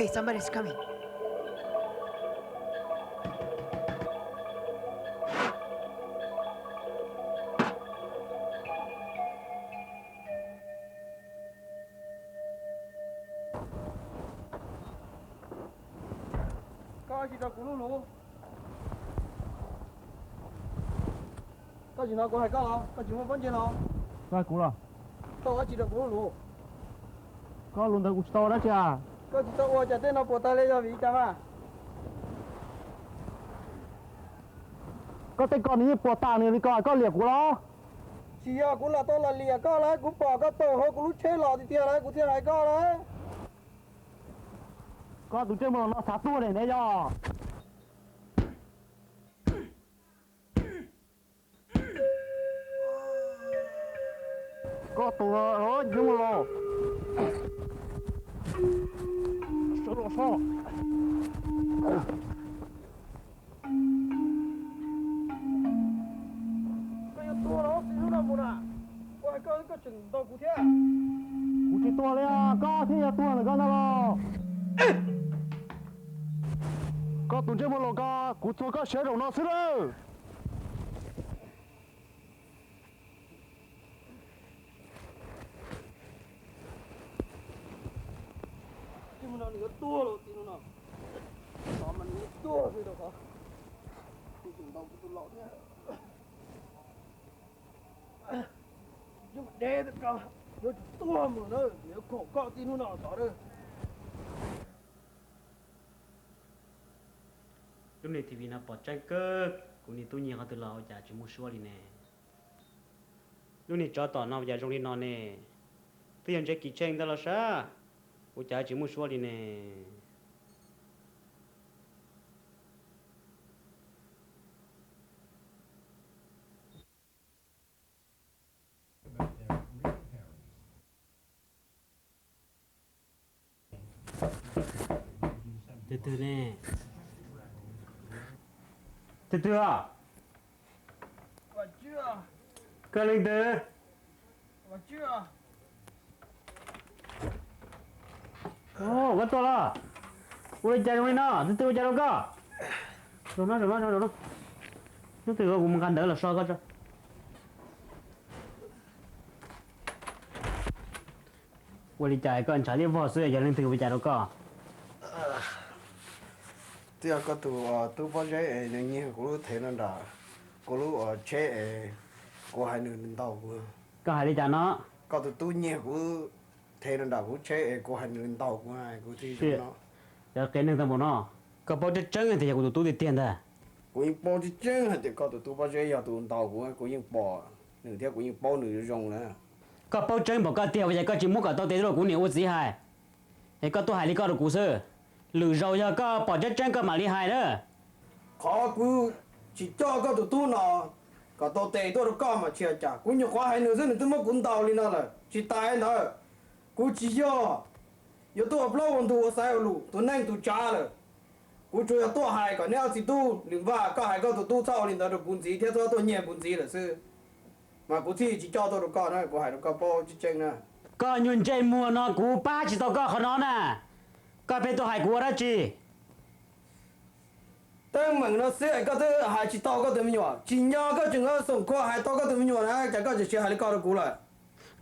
Hey, somebody's coming. Có gì đâu cũng luôn. Có gì nào cũng hay có gì muốn vấn đề nào? Cái cũ rồi. Có gì đâu cũng luôn. Có luôn tới cũ đó chứ à? Có gì đâu qua chả tên nó bỏ tay lên cho vì chả mà. Có tên con như bỏ tàng này đi coi có liệt của nó. Chỉ à cũng là tôi là liệt có đấy, cũng bỏ có tổ hơi cũng lúc chế lọ thì tiền đấy, cũng tiền này có đấy. Có tụi trên mà nó sát tua này nè cho. Có tụi đó nhưng mà lo. Sao. Cái tua đó thì lúc nào một à? Có chừng đâu cũng thế à? Cụ chỉ tua đấy à, có thế tua là có đâu. Có tụi trên mà lo cụ tua có xe đâu nó xứ đâu. Mình nói nữa tua rồi thì nó nào. Đó mình nữa tua thì đâu có. Thì chừng đâu cũng lọ nhá. Nhưng mà đê được cơ. Nó tua mà nó nếu khổ cọ thì nó nào đó đâu. Lúc này thì vì nó bỏ trái cơ cũng như tôi nhiều họ từ lâu giờ chỉ mua xua đi nè lúc này cho tỏ nào giờ trong đi nó nè tôi hiện trái kỳ tranh đó là sao của cha chỉ mua xua đi nè từ từ nè từ từ à Và chưa? cơ linh từ Và chưa? ồ bắt to là ui chạy rồi nó từ từ chạy đâu cơ rồi nó từ từ cũng cần đỡ là sao cơ cho ui đi chạy con chạy đi vào sữa giờ lên từ bây giờ đâu cơ Thì có tụ bao giờ nên như cô thấy nó đã cô lúc chế cô hai người lên tàu có hai đi chạy nó có tụ như cô thấy nó đã cô chế cô hai người lên tàu của ai cô thì nó giờ cái này thằng nó có bao nhiêu chân thì của tụi tiền đó cô yên bao nhiêu chân thì có tụ bao giờ giờ tụ lên tàu của cô yên bỏ nửa theo cô yên bao nửa rong nữa có bao chân bảo có tiền bây giờ có chỉ mua cả tao tiền rồi cũng nhiều gì hay thì có tôi hai đi có được cú sơ lử rồi giờ có bỏ chất chân có mà đi hai đó khó cô chỉ cho có tụ nó có tàu tệ tôi được có mà chia trả cô nhiều quá hai nửa dân tôi mất cũng tàu lên nó là chỉ tài nó cô chỉ cho yo tôi upload on tôi sai lu tôi nhanh tôi trả rồi cô chơi tôi hai còn nếu chỉ tu đừng va có hai có tôi sau lên đó được bún gì thế tôi nhẹ bún gì là sư mà cô thì chỉ cho tôi được con thôi cô hai được con bao chỉ chênh nè có nhuận chơi mua nó cú ba chỉ tao có khó nó nè có phải tôi hai cú đó chi tên mình nó sẽ có thứ hai chỉ tao có thứ mình nhỏ chỉ nhau có chừng có sống qua hai tao có thứ mình nhỏ này chẳng có chỉ hai con được cú lại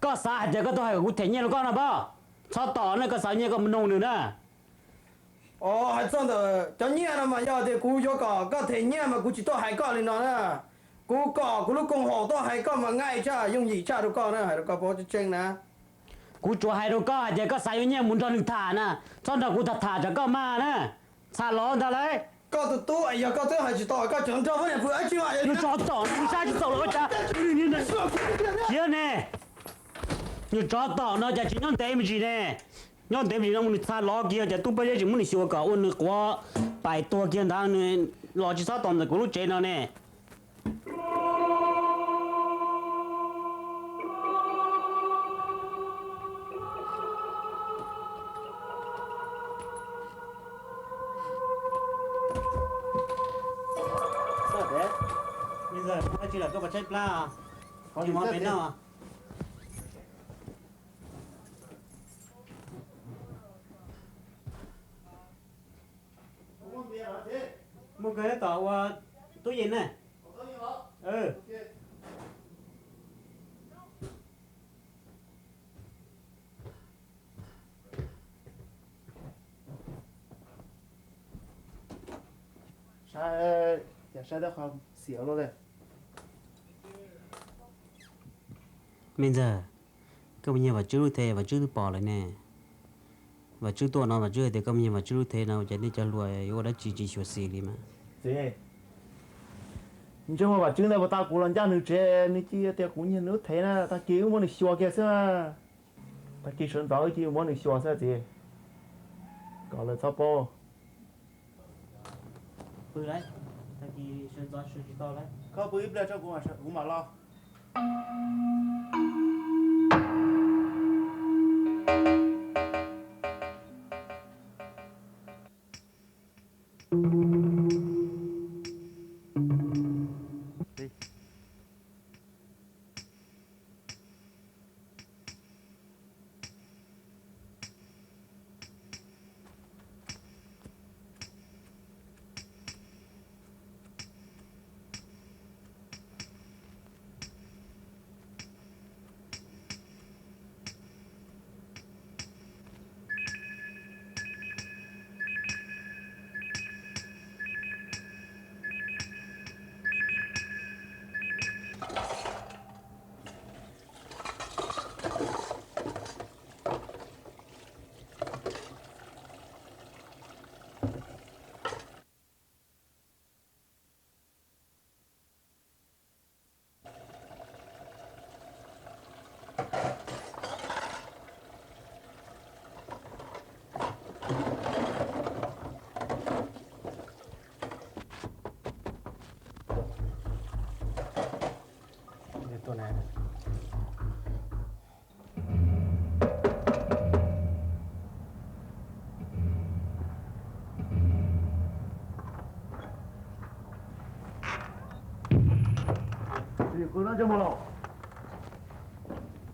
có sao giờ có tôi hai cú thế nhiên nó con nào bao sao tỏ nó có sao nhiên có nông nữa nè hai xong rồi cho nhẹ là mà giờ thì cú cho có thể nhẹ mà cú chỉ tao hai con lên nó nè cú lúc công hộ tao hai con mà ngay cha dùng gì cha được con nè hai được con bao chỉ chênh nè cú chùa hai đâu có giờ có sao nhiên muốn cho đừng thả nè sao đâu cú thả cho có ma nè sao lo ta đấy có tụi tôi giờ có thứ hai chỉ tao có chẳng cho vấn đề vừa ấy chứ mà你找到了，你下去走了，我家，你那，姐呢？你找到了，家今天对不起呢，要对不起，让我们查老几，家都不要就我们小搞，我那瓜百多件当呢，老几啥当的，咕噜这了呢。Bây giờ cũng chỉ là có vật chất pla à? Có gì món bên nào à? ตู้เย็นน่ะใช่อย่าใช้ด้วยความเสียวเลย bây giờ có bao nhiêu và chưa thế và chưa bỏ lại nè và chưa tuổi nào và chưa thì có bao nhiêu và chưa thế nào cho nên cho lùi vô đó chỉ sửa xì đi mà thế nhưng mà bà chứng này bà ta cũng làm ra nữ trẻ nữ chi thì cũng như nữ thế na ta kêu muốn được xóa kia sao ta kêu sơn vào kêu muốn được xóa sao gì gọi là sao po bự đấy ta đi sơn gió sơn chỉ to đấy có bự ít ra cho cũng mà loตัวไหนนี่กูน่าจะมาหรอก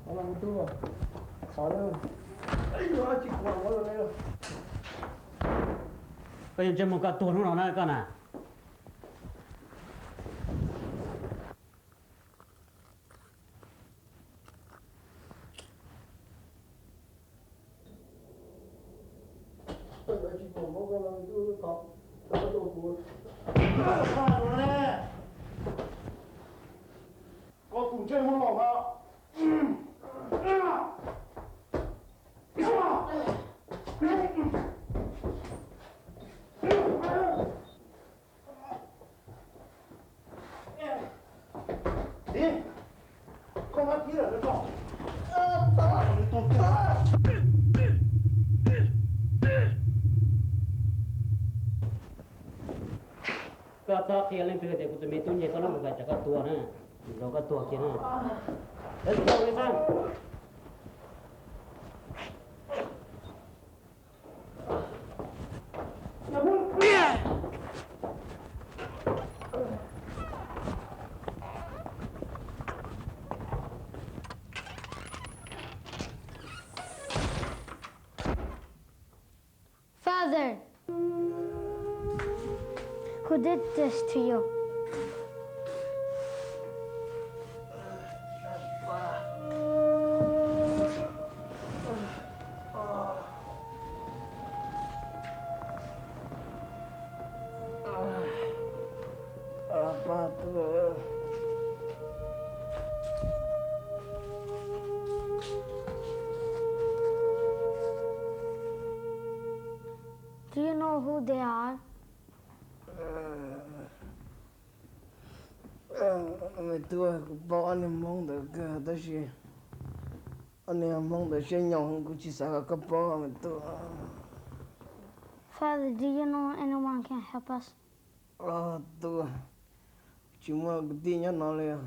อะไรตัวสอนเลยไอ้ยาจิกหัวเลย có những chân một cái tuần nó này con à có cùng chơi muốn lỏng à đi con mắt kia là nóก็ต่อเทียนเล่นเพื่อแต่กูจะมีตู้เย็นก็ต้องมาจากก็ตัวนะเราก็ตัวกินนะเฮ้ยตัวนี้บ้าง Father, who did this to you? Do you know who they are? Mày tua bỏ anh mong được đó gì anh em mong được sẽ nhau cũng chỉ sợ cái bỏ mày tua Father, do you know anyone can help us? tua chỉ muốn cái tin nhắn nó liền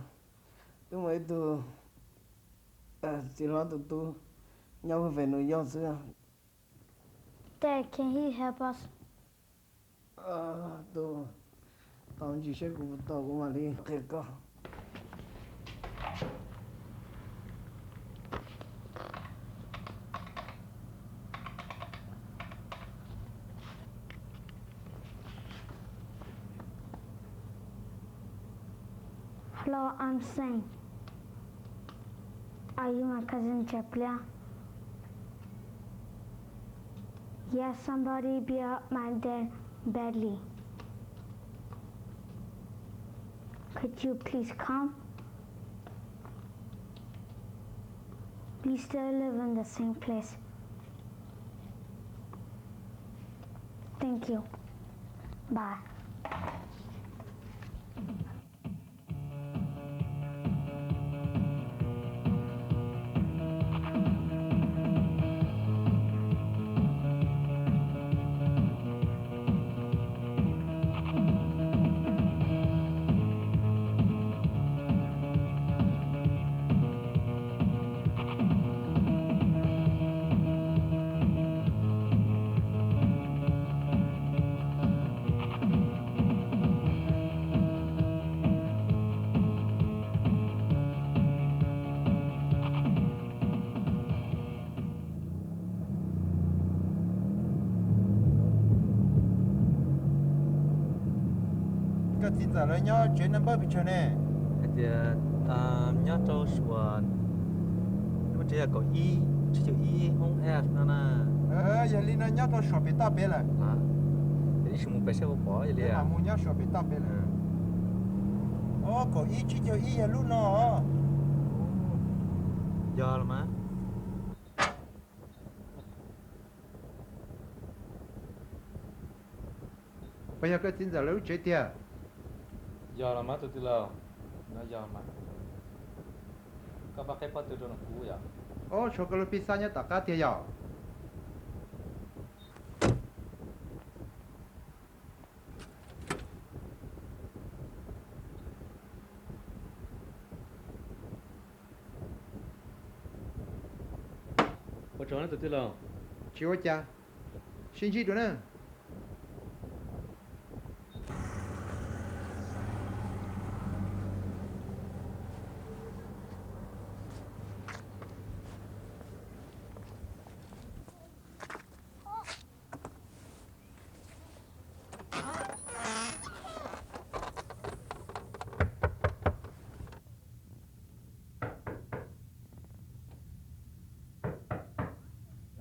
tôi mới tua chỉ lo tụi tôi nhau về nội giao xưa Dad, can he help us? tua tao chỉ sẽ cùng tao cũng mà đi thiệt cơ Hello, I'm Singh. Are you my cousin Chaplia? Yes, somebody beat up my dad badly. Could you please come? We still live in the same place. Thank you. Bye. cái tin giả rồi nhá chuyện năm bao bị chơi nè thì nhớ trâu xuân nhưng mà chỉ là có chỉ chịu không F nó nè giờ li nó nhớ tao sửa bị tao bé lại thì chúng mình phải xem bỏ vậy để mà muốn nhớ sửa bị tao bé lại có chỉ chịu giờ lúc nó do là má bây giờ cái tin giả rồi chơi tiệt giờ là má tụi tôi lâu nó giờ mà các bác cái bắt tôi cho nó cũ vậy chocolate pizza nhá tất cả tiệt giờ có chó nó tụi tôi lâu chiếu cha xin chỉ được nè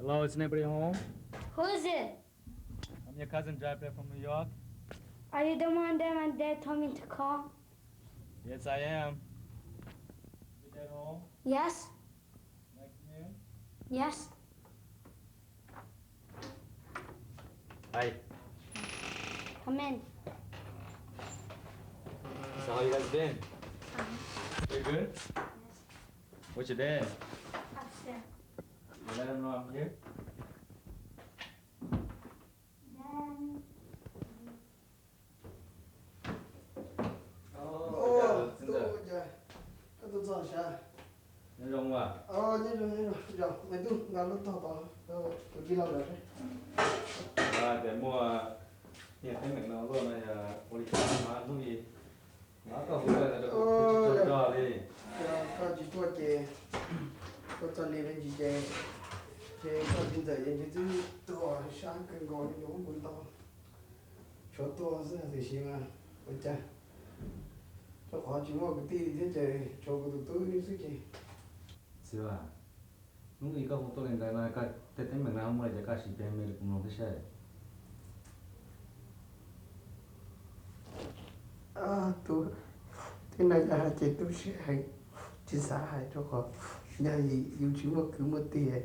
Hello, is anybody home? Who is it? I'm your cousin drive there from New York. Are you the one that my dad told me to call? Yes, I am. Your dad home? Yes? Like me? Yes? Hi. Come in. So how you guys been? You good? What's your dad? Upstairs. You let him know I'm here? tôi cho sao Nhớ rong à? như rồi mày tu ngào lúc to tôi đi lâu rồi Để mua tiền cái mình nó luôn này bồi má nuôi gì nó có vui là được cho đi có chỉ cho chè có cho lên chỉ chè có tin giờ những cái tôi sáng cần gọi những cái buồn to cho tôi sẽ thì xin mà bây giờ cho họ chỉ mua cái tí thế chè cho cái tôi như thế chè xíu à lúc ý có một tôi lên cái này cái tết mình nào mua lại cái gì bên mình cũng không biết tôi thế này là chị tôi sẽ hay chị xã hay cho họ nhà gì yêu chỉ một cứ một tí ấy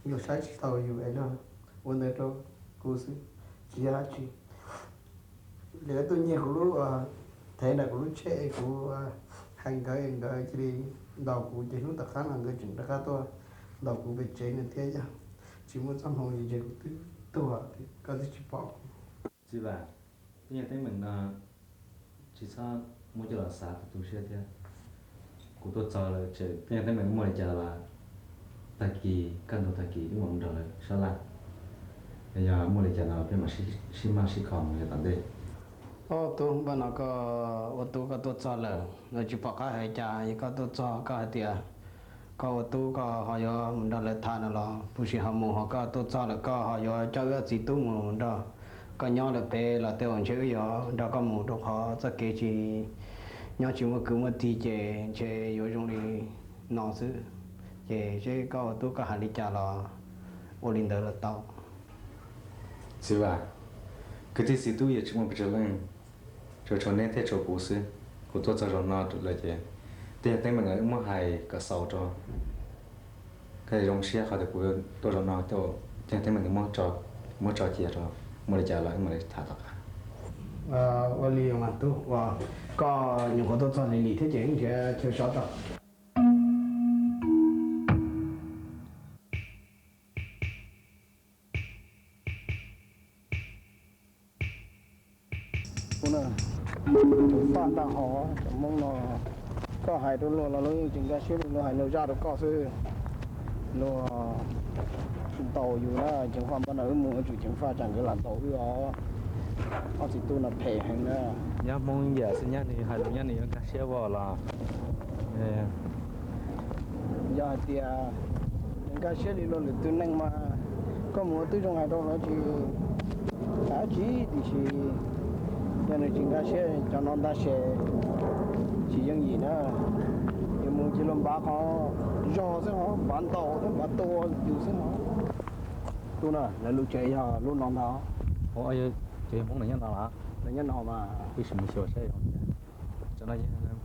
nhiều sai chỉ tàu nhiều ấy nó vấn đề đó cô sư chị chị để tôi nhiều lúc thế là lúc trẻ của hành cái chỉ đi đầu của chị lúc tất cả là người chuyện tất cả tôi đầu của việc chế nên thế chứ chỉ muốn trong hồ gì chứ tôi thì có thể chỉ bỏ chứ là bây giờ thấy mình chỉ sao mua cho là xã tụi xe thế của tôi cho là chỉ bây giờ thấy mình mua lại cho là tài kỳ căn đồ tài kỳ đúng không rồi sao là bây giờ mua lại cho là bên mà xi măng xi khom người ta đây tôi bên nó có ô tô có tôi cho là rồi chỉ bỏ cái hay trả có tôi cho cái tiền có ô tô có họ yo mình đó là than là bù sĩ họ mua họ có tôi cho là có họ yo cho cái gì tôi mua đó có nhau là bé là tiêu chơi yo đó có mua được họ sẽ kể chỉ nhau chỉ một cứ một thì chế yếu trong đi nọ chứ chế có tôi có hành lý trả là ô linh đó là tao sư bà cái gì tôi giờ chúng mình phải lên cho nên thế cho bố sư của tôi cho nó là chế tiền tên mình ở mua hay cả sáu cho cái dòng xe họ được của tôi cho nó cho tiền tên mình mua cho chia cho mua để trả lại mua để thả tất cả ô linh mà tôi có những cái tôi cho lý thế chế chế sáu tao phát đã họ mong nó có hai đôi lúa là lúa chính cái xíu lúa hai lúa ra được có sư lúa tàuอยู่นะจังหวะมันเอามือจุจังฟ้าจังก็หลานตาวอยู่เอาสิตัวน่ะแผ่ให้นะ nhá mong giờ sinh nhá thì hai đứa nhá thì nó sẽ vào là ยาเตียจังก็เสียลิโลหรือตัวนั่งมาก็หมูตัวจงให้ดอกแล้วจีหาจีดิสิยันจังก็เสียจังนอนตาเสียจียังยีนะยังมูจีลมบ้าเขารอซะเหรอบ้านโตทั้งบ้านโตอยู่ซะเหรอตัวน่ะแล้วลูกเจียลูกน้องเขา ôi chị muốn là nhân nào hả là nhân họ mà vì sao mình sửa xe không cho nên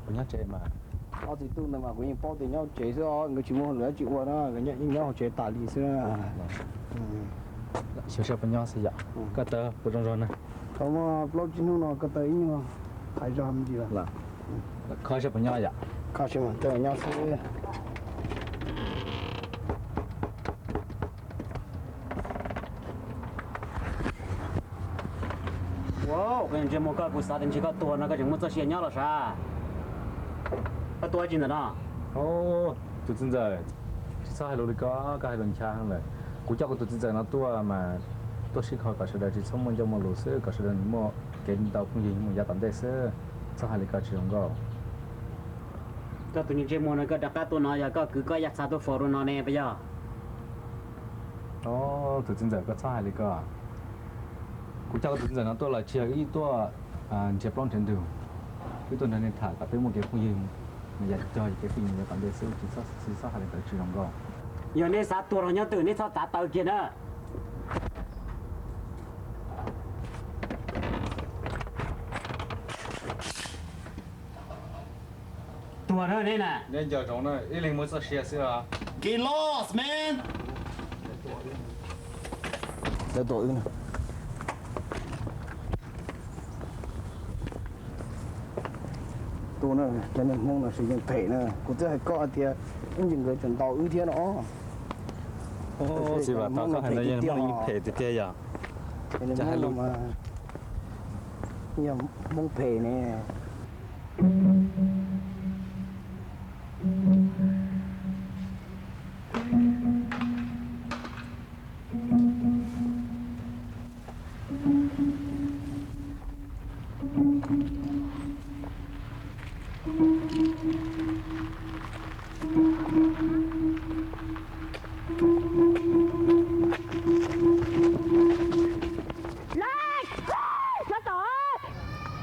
cũng nhắc chị mà họ thì tu mà cũng bao tiền nhau chế cho người chỉ muốn lửa chịu qua đó cái nhận nhau chế tả lý xưa sửa xe bên nhau sẽ dạ cái tờ của trong rồi này không mà lâu chín nó cái tới nhưng mà phải cho làm gì là khai xe bên nhau dạ khai xem mà tới nhau sẽ wow cái chuyện một cái của sao đến chỉ có tua nó cái chuyện một cái chuyện nhau là sao cái tua chuyện đó ô tụi tin giờ chỉ sao hai lô đi có cái hai lần cha hơn rồi cú cho tụi tin giờ nó tua mà tôi xin hỏi cả sự đời chỉ sống một trong một lô sữa cả sự đời một cái đầu cũng gì một gia tạm đây sữa sao hai lô cái chuyện đó cái tụi những chuyện một nó cái đặc tua nó giờ có cứ có giặc sao tôi phổ nó nè bây giờ ô tụi tin giờ có sao hai lô cái cú cho tụi tin giờ nó tua là chia ít tua chế plon trên đường cái tuần này thả cả tới một cái khu gì mà giờ cho cái phim này còn để sửa chỉ sao hai lô cái chuyện đó giờ này sao tua nó nhớ từ này sao trả tàu kia nữa tua nữa đây nè nên giờ trong này ít lên mới sao xe sữa Get lost, man. để tội nữa tôi nữa cho nên mong là sử dụng thể nữa cũng rất hay có thì những người chuẩn tàu ưu tiên nó ô chị bảo tao có hay là gì mong những thể thì kia giờ cho nên mong mà nhiều mong thể nè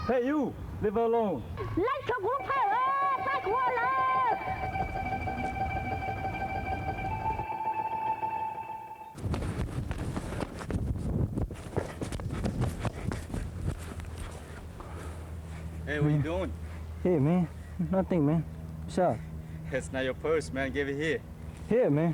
hey you leave her alone lên cho cũng phải ơi phải qua lên hey what you doing hey man nothing man what's up it's not your purse man give it here here man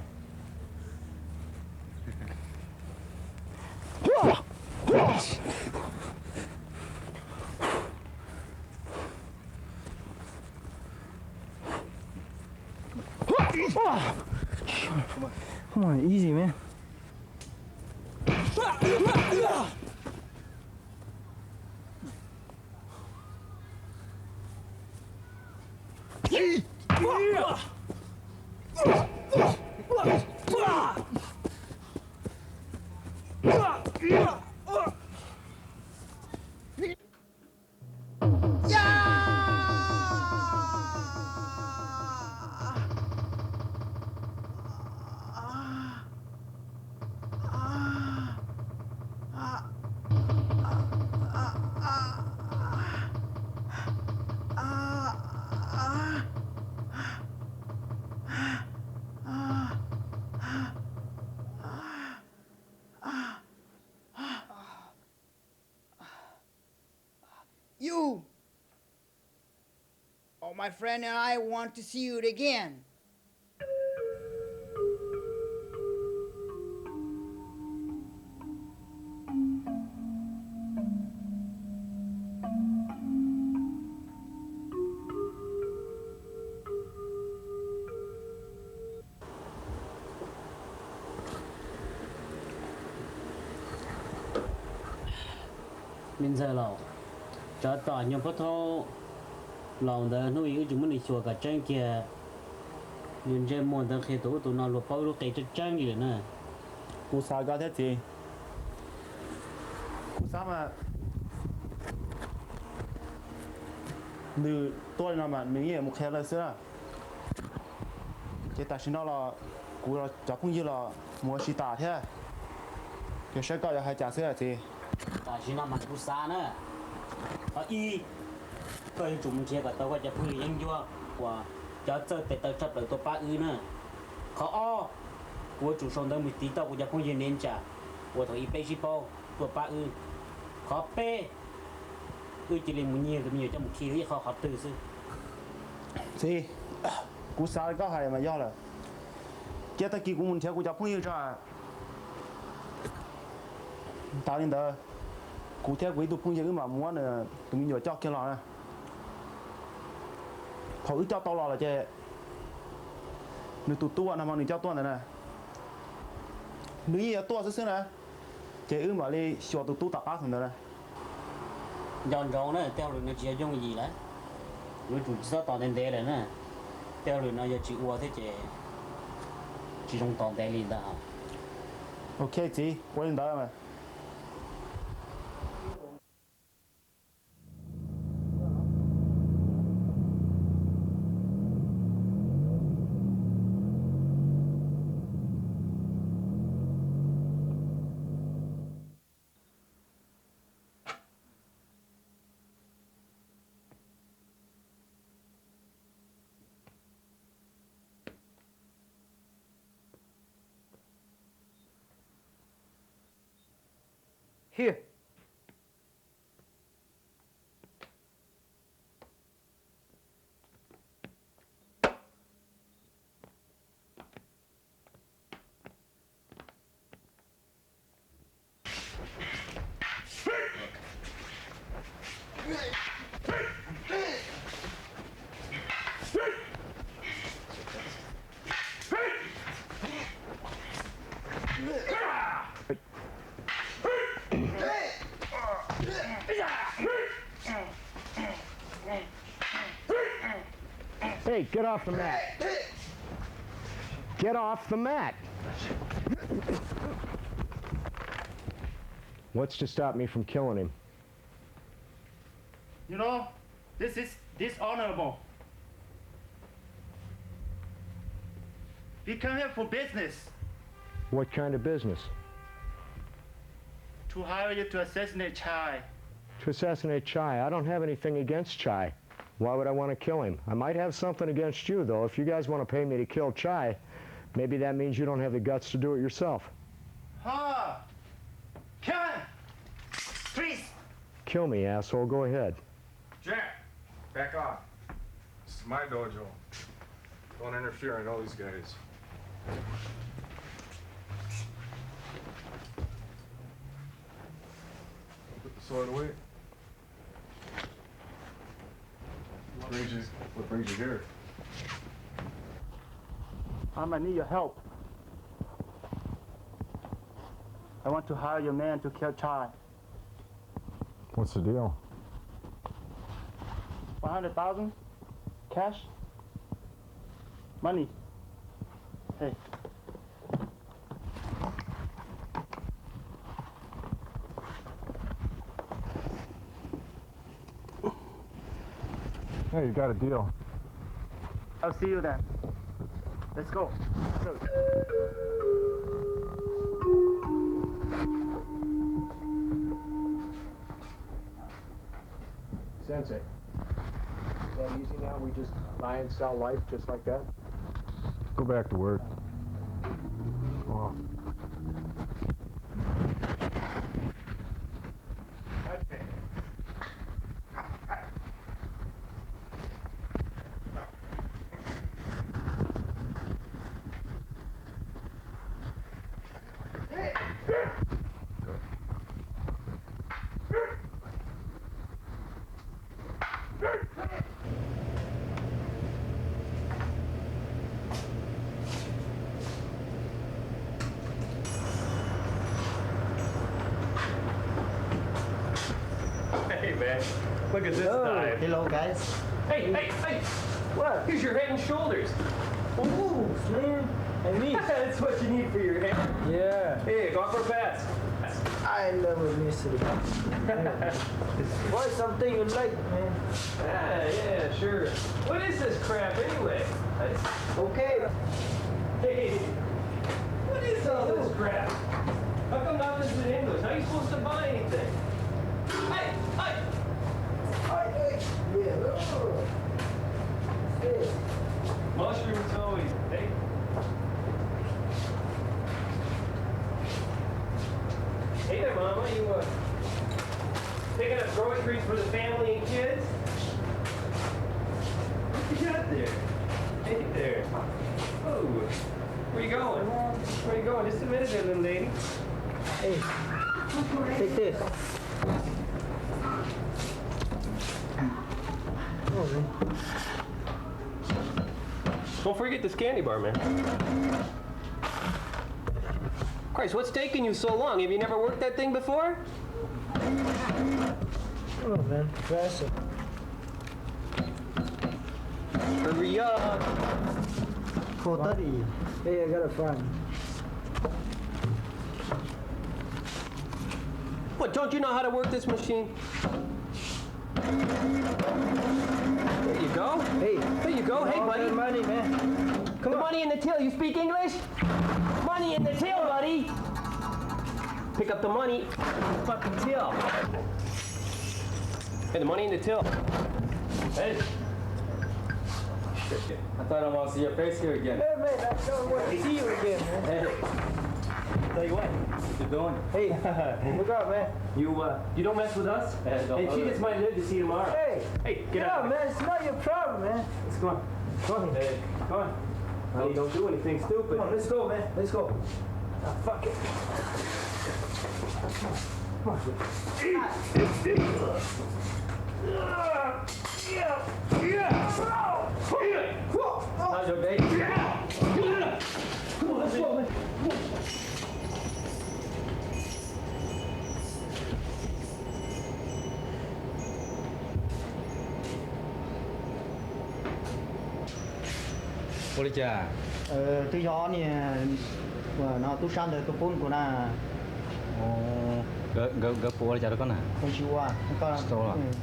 Come on, easy, man. Oh, my friend and I want to see it again. mình giờ lâu cho tỏ nhiều phút thôi lòng đó nuôi cái chúng mình chùa cả trang kia nhưng trên môn đó khi tụi nó lột bao lúc cái trang gì nữa cú sao có thế gì cú sao mà nữ tôi nào mà nữ một khe là xưa cái ta xin nó là cú là chắc cũng như là mua xí tả thế cái sẽ có là hai trả xưa gì ta chỉ nằm mặt cú sa nữa y cái chúng chia cả tao cóจะพูดยังยั่วว่าจะเจอแต่ตาจับเลยตัวป้าnữaเขาอ้อกู主上的目的到我จะพูดยังเน้นจ้ะ我头一杯是包ตัวป้าเขาเป้จะเลี้ยงมึงเนี่ยจะมีอยู่จะมึงขี้ที่เขาตื่นซิสิกู啥ก็还嘛要了这他给我们贴กูจะพูดยังจ้ะ答应的cụ thể với tụi phun giờ mà muốn là tụi mình cho cái lò này thổi cho tao lò là chơi nếu tụi tua nào mà nếu cho tua này nè nếu như tua xíu nè chơi mà đi xóa tụi tao ác thằng đó nè giòn giòn nữa theo rồi nó chỉ dùng gì đấy nếu chủ sao tao đến đây này nè theo rồi nó giờ chỉ uống thế chỉ dùng tao đến liền đó ok chị quay lên đó mà Here. Hey, get off the mat. Get off the mat. What's to stop me from killing him? you know this is dishonorable we come here for business What kind of business? to hire you to assassinate Chai To assassinate Chai. I don't have anything against Chai. Why would I want to kill him? I might have something against you, though. If you guys want to pay me to kill Chai, maybe that means you don't have the guts to do it yourself. huh Kevin please Kill me, asshole. Go ahead. Jack, back off. This is my dojo. Don't interfere, I know these guys. Put the sword away. What brings you here? I might need your help. I want to hire your man to kill Chai. What's the deal? 100,000 cash money. Hey. Hey, you got a deal. I'll see you then. Let's go. Sensei, is that easy now? We just buy and sell life just like that? Go back to work. Oh. Look at this dive. Hello, guys. Hey, hey, hey! What? Here's your head and shoulders. Ooh, man. And me. That's what you need for your head. Yeah. Hey, go for pets. I never miss it. Why something you like, man? Yeah, sure. What is this crap anyway? Okay. Hey, what is all this crap? How come nothing's in English? How are you supposed to buy anything? Hey, hey! Yeah. Hey. Mushrooms always, hey? Hey there, Mama. You picking up groceries for the family and kids? What you got there? Hey there. Oh, where you going? Where you going? Just a minute there, little lady. Hey. Take this. Oh, man. Don't forget this candy bar, man. Christ, what's taking you so long? Have you never worked that thing before? Oh, man. Faster. Hurry up. 4:30. Hey, I gotta find. What, don't you know how to work this machine? There you go. Hey. There you go. Hey, buddy. Money, man. Come the on. Money in the till. You speak English? Money in the till, buddy. Pick up the money. Fucking till. Hey, the money in the till. Hey. I thought I want to see your face here again. Hey, man, I don't want to see you again, man. Hey, Tell you what. what you doing? Hey, look out, man. You don't mess with us? Hey, she just might live to see tomorrow. Hey, get out, man. It's not your problem, man. Let's go on. Come on. Hey, come on. Honey, don't do anything stupid. Come on, let's go, man. Let's go. Ah, fuck it. Come on. How's your baby? Come on, let's go, man. What did you? Tôi gió nè, nó tôi sang đời tôi phun của nó. Gỡ phố cho con nè. Con chịu à?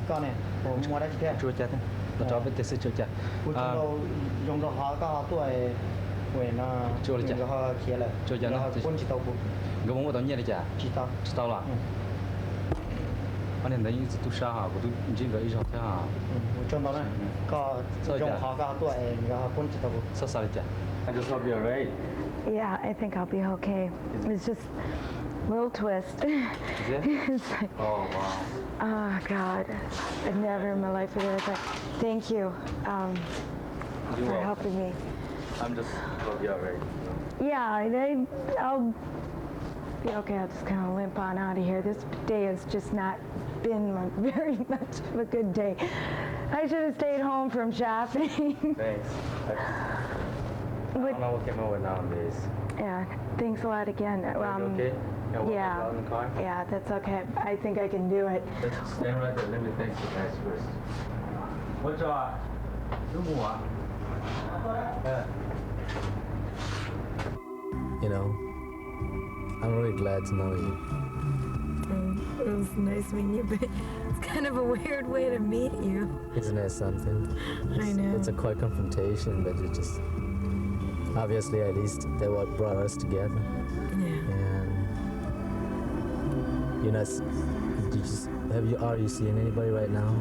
Con này, mua đấy chứ. Chua chát. Nó cho biết thế chua chát. Dùng đồ họ có tuổi tuổi nó chua chát. Họ kia là. Chua chát nó. Con chỉ tàu phụ. Gỡ bông tao nhẹ đi chả. Chỉ tàu. Chỉ tàu là. Anh em đấy tôi sa hả, tôi chỉ gỡ ít thôi hả. Trong đó này, có dùng họ có tuổi nó con chỉ tàu phụ. Sao sao đi chả? I just hope you're right. Yeah, I think I'll be okay. It's just a little twist. Is it? It's like, Oh, wow. oh, God. I've never in my life figured it out. Thank you for helping me. I'm just hope you're right. Yeah, I'll be okay. I'll just kind of limp on out of here. This day has just not been very much of a good day. I should have stayed home from shopping. Thanks. I don't know what came over nowadays. Yeah, thanks a lot again. Okay? Yeah, In the car? yeah, that's okay. I think I can do it. Let's stand right there. Let me thank you guys first. What's up? You know, I'm really glad to know you. It was nice meeting you, but it's kind of a weird way to meet you. Isn't that something? I know. It's a quite confrontation, but it just obviously at least that what brought us together. Yeah. And you're not. Are you seeing anybody right now?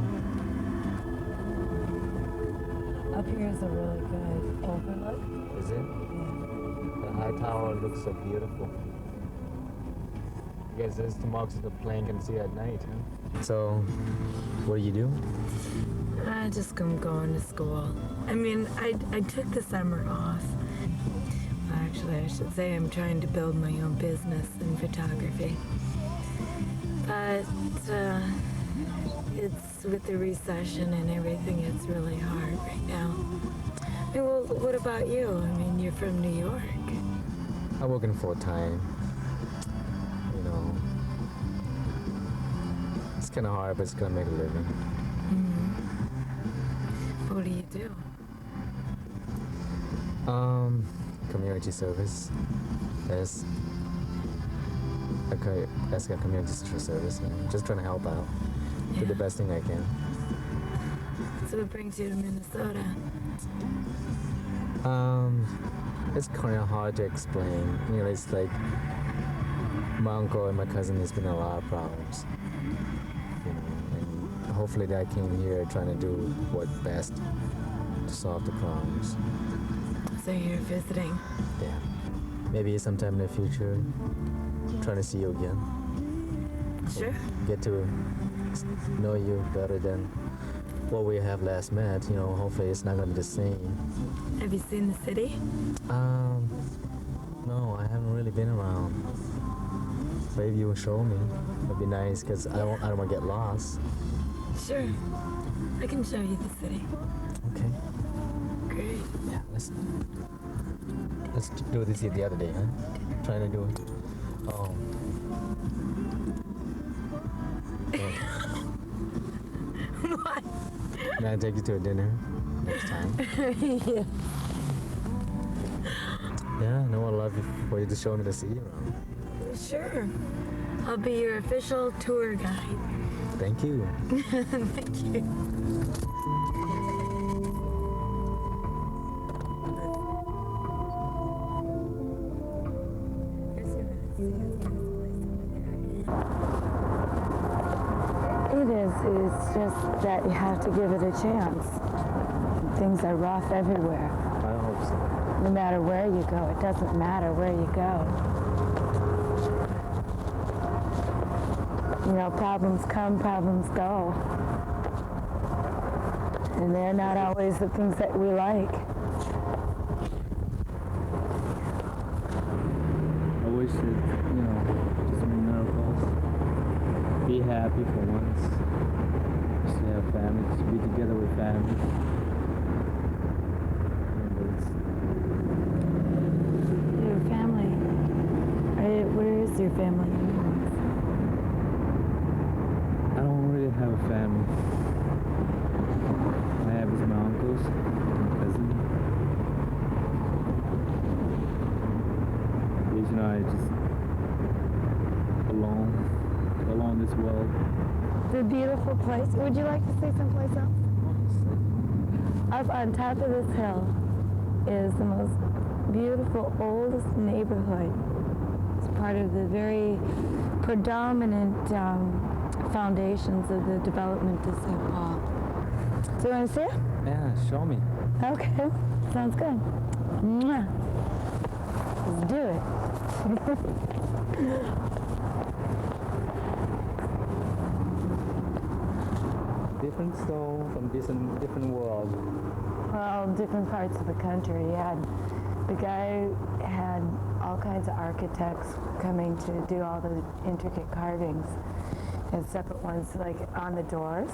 Up here is a really good overlook. Is it? The high tower looks so beautiful. I guess this is the marks of the plane can see at night, huh? So, what do you do? I just come going to school. I mean, I took the summer off. Actually, I should say I'm trying to build my own business in photography. But it's with the recession and everything, it's really hard right now. I mean, well, what about you? I mean, you're from New York. I'm working full-time. You know, it's kind of hard, but it's gonna make a living. do? Community service. As a community service, just trying to help out. Do the best thing I can. So what brings you to Minnesota? It's kind of hard to explain. You know, it's like my uncle and my cousin has been in a lot of problems. You know, and hopefully they came here trying to do what's best to solve the problems. So you're visiting? Yeah. Maybe sometime in the future, trying to see you again. Sure. Get to know you better than what we have last met. You know, hopefully it's not gonna be the same. Have you seen the city? No, I haven't really been around. Maybe you will show me. It'd be nice because I don't want to get lost. Sure. I can show you the city. Okay. Great. Yeah, let's do this the other day, huh? Trying to do it. Oh. What? Can I take you to a dinner next time? Yeah. Yeah, no, I'd love for you to show me the city around. Sure. I'll be your official tour guide. Thank you. Thank you. It's just that you have to give it a chance. Things are rough everywhere. I hope so. No matter where you go, it doesn't matter where you go. You know, problems come, problems go. And they're not always the things that we like. I wish that, you know, just miracles. Be happy for once. Just to have family, just be together with family. Your family. Where is your family? I don't really have a family. I have is my uncles, my cousin. You know, I just alone this world. It's a beautiful place. Would you like to see someplace else? Up on top of this hill is the most beautiful, oldest neighborhood. It's part of the very predominant foundations of the development of St. Paul. Do you want to see it? Yeah, show me. Okay, sounds good. Mwah. Let's do it. Different stone from different world. Well, different parts of the country. The guy had all kinds of architects coming to do all the intricate carvings and separate ones like on the doors.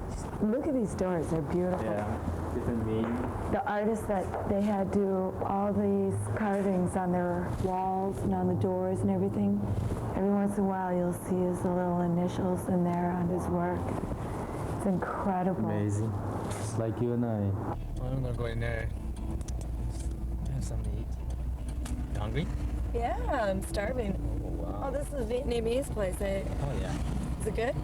Just look at these doors, they're beautiful. Yeah, different meaning. The artists that they had do all these carvings on their walls and on the doors and everything. Every once in a while you'll see his little initials in there on his work. It's incredible. Amazing. Just like you and I. I'm gonna go in there. Have something to eat. You hungry? Yeah, I'm starving. Oh, wow. Oh, this is a Vietnamese place. Oh, yeah. Is it good?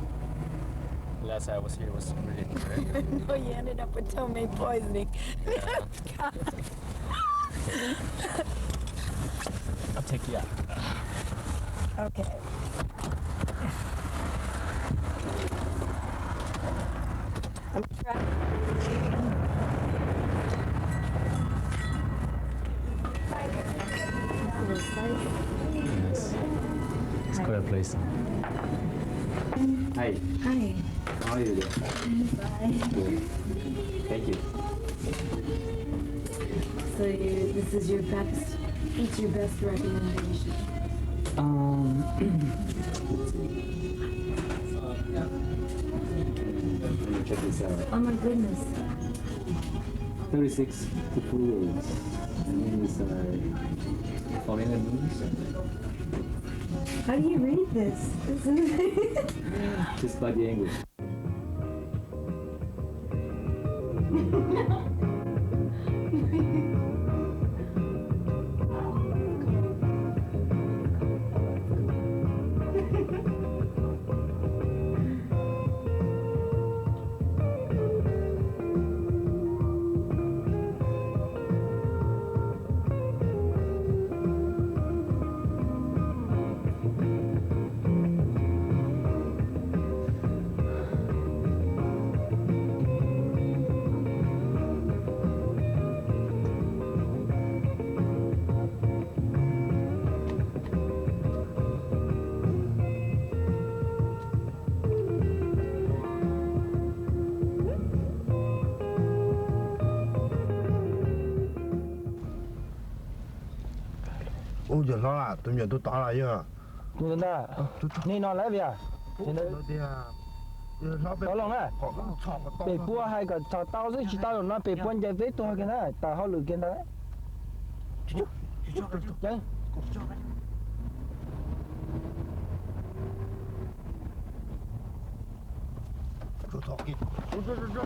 Last time I was here was really good. No, you ended up with ptomaine poisoning. Yeah. I'll take you out. Okay. I'm trying. Nice. It's quite a place. Hi. Hi. How are you doing? Bye. Good. Thank you. So this is your best. What's your best recommendation? Let me check this out. Oh my goodness. 36 to 48. And then these are foreigner movies. How do you read this? Just by the English. Ôi giờ nó là tôi giờ tôi tỏ lại chưa? Tôi đã. Nè nó lại vậy. Nó đi à. Đó lòng này. Bị bua hay cả tao rất chỉ tao nó bị buôn chạy với tôi cái này, tao họ lừa cái đấy. Chẳng. Tôi thọ kịp. Go.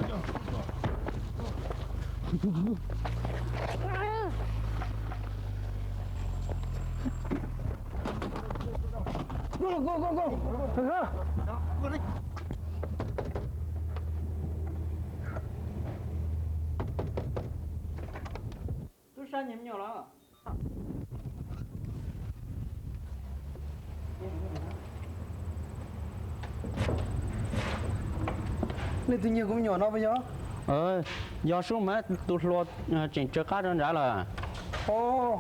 Tôi sao nhầm nhau đó. Nên tự nhiên cũng nhỏ nó bây giờ. Do số má tôi lo chỉnh cho cá đơn đã là. Ôi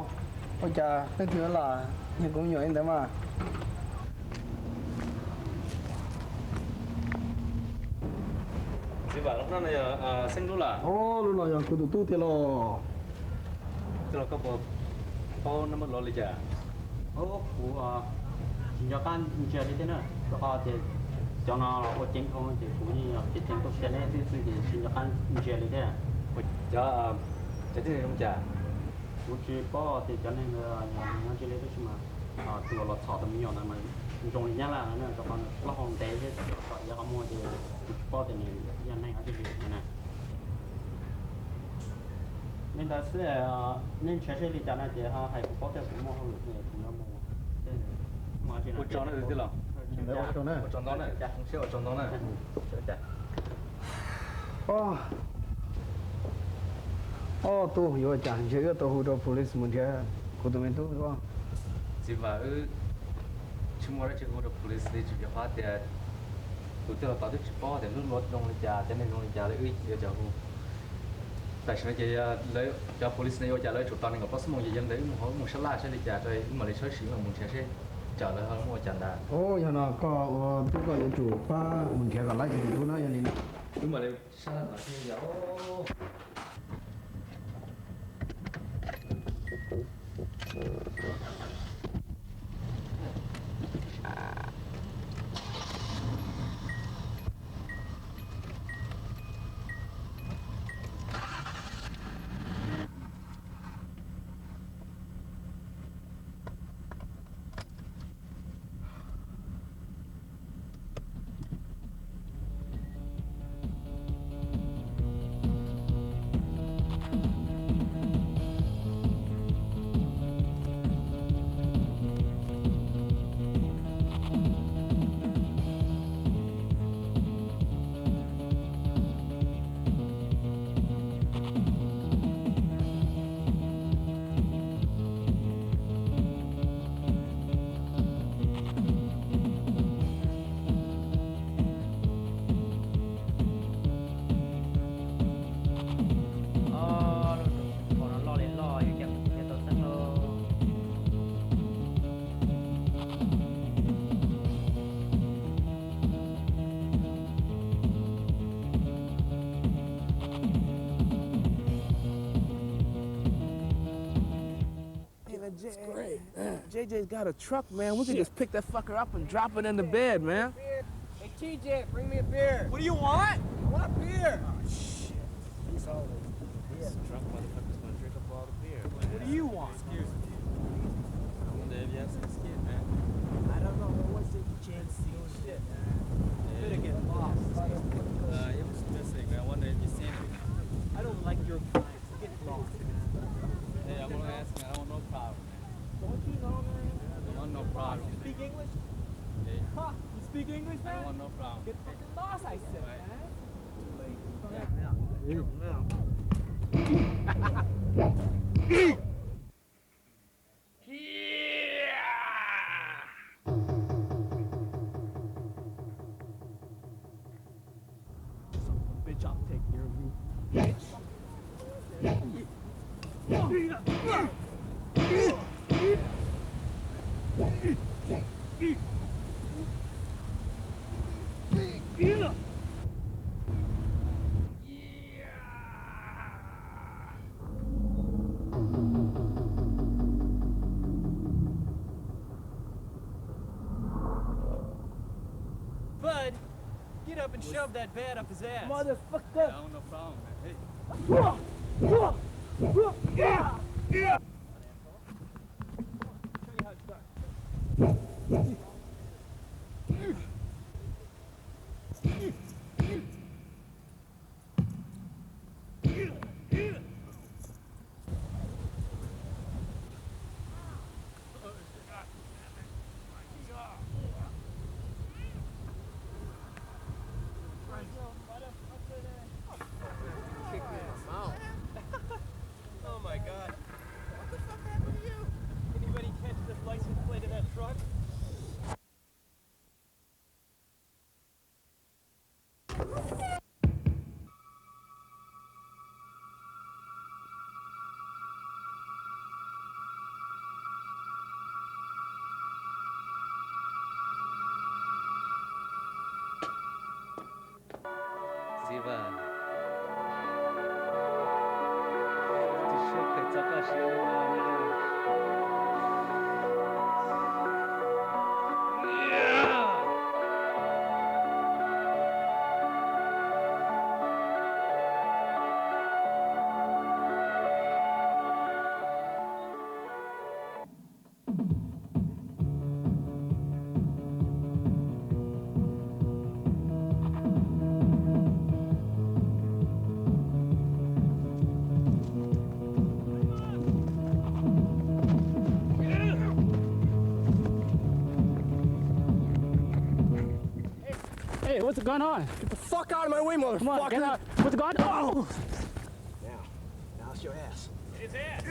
chà, cái thứ là nhưng cũng nhỏ anh thế mà. Chị bảo lúc đó này sinh lúc là. Lúc nào giờ cứ tu thì lo. Tức là có bộ nó mất lo lý chả. Của do can chơi đi thế nữa. Có thì cho nó là chính không thì cũng như cái chính tôi sẽ lên thì do can chơi đi thế. Cho thế này không chả. Cũng chỉ có thì cho nên là nó chơi đấy chứ mà. Từ là thọ tầm nhiều này mà dùng nhá là nó cho con nó hồng té chứ cho con mua thì có thì nhân này ở cái việc này nên ta sẽ nên chơi chơi đi cho nó thì hay có thể cũng mua hơn thì nó mua mà chỉ là cho nó được chứ lòng cho nó này không xíu cho nó này tôi hiểu chẳng chứ tôi hút police muốn chơi của tụi mình đúng không? Chị bảo chúng moi chỉ hút police đi chỉ phát thì tụi tôi là bảo tôi chỉ bỏ thì lúc lót lông lên trả cho nên lông lên trả lấy giờ chờ hú tại sao chị lấy cho police này trả lấy chủ toàn này có số mong gì dân đấy một số lá sẽ đi trả rồi mà lấy số xíu mà muốn sẽ trả lời hơn mua trả đà. Giờ nó có tôi có những chủ pa muốn chơi còn lại thì tôi nói như này. Nhưng mà lấy sao là cái gì JJ's got a truck, man. We could just pick that fucker up and drop it in the bed, man. Hey TJ, bring me a beer. What do you want? I want a beer. Oh, shit. He's all this drunk motherfucker's gonna drink up all the beer. What do you want? Excuse me. I wonder if you have some skin, man. I don't know. What's the chance to see shit, man? Better get lost. It was missing, man. I wonder if you seen it. I don't like your kind. Get lost, man. Hey, I'm gonna ask, man. I want no problem. Don't you know, man? I want no problem. You speak English? Hey. Huh? You speak English, man? I want no problem. Get fucking lost, I said, man. Bitch, I'll take care of you. Bitch. and shove that bed up his ass. Motherfucker. No, no problem, man. Hey. Oh my God. What the fuck happened to you? Anybody catch the license plate of that truck? Ziva. Tu show que toca cheio Hey, what's going on? Get the fuck out of my way, motherfucker! Come on, get out. What's going on? Oh! Now it's your ass. His ass!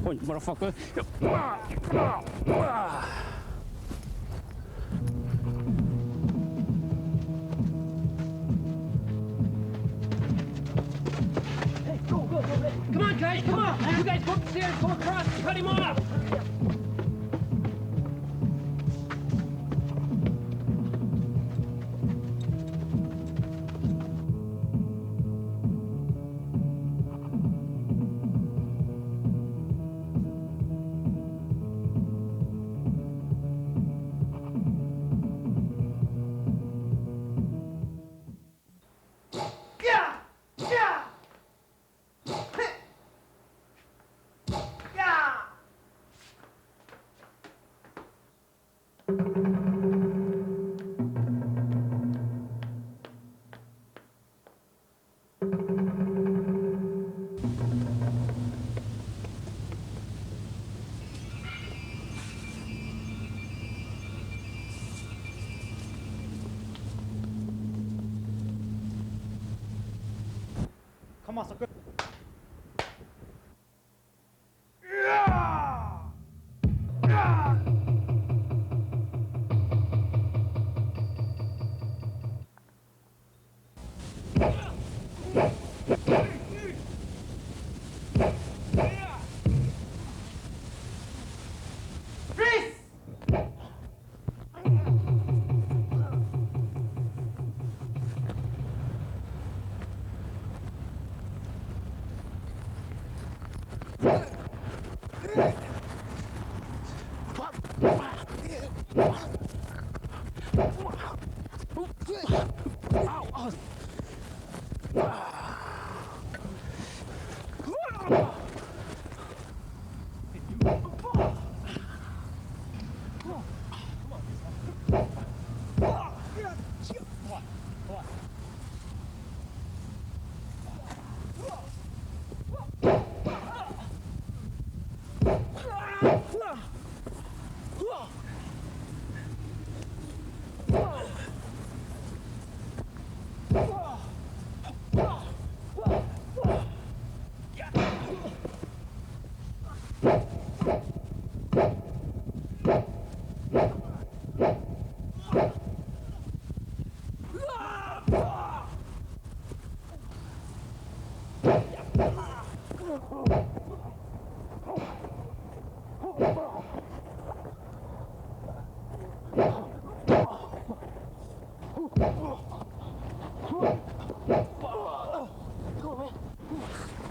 Point, motherfucker. Hey, go. Come on, guys, come on. You guys go upstairs, go across, cut him off. Come on, sucker.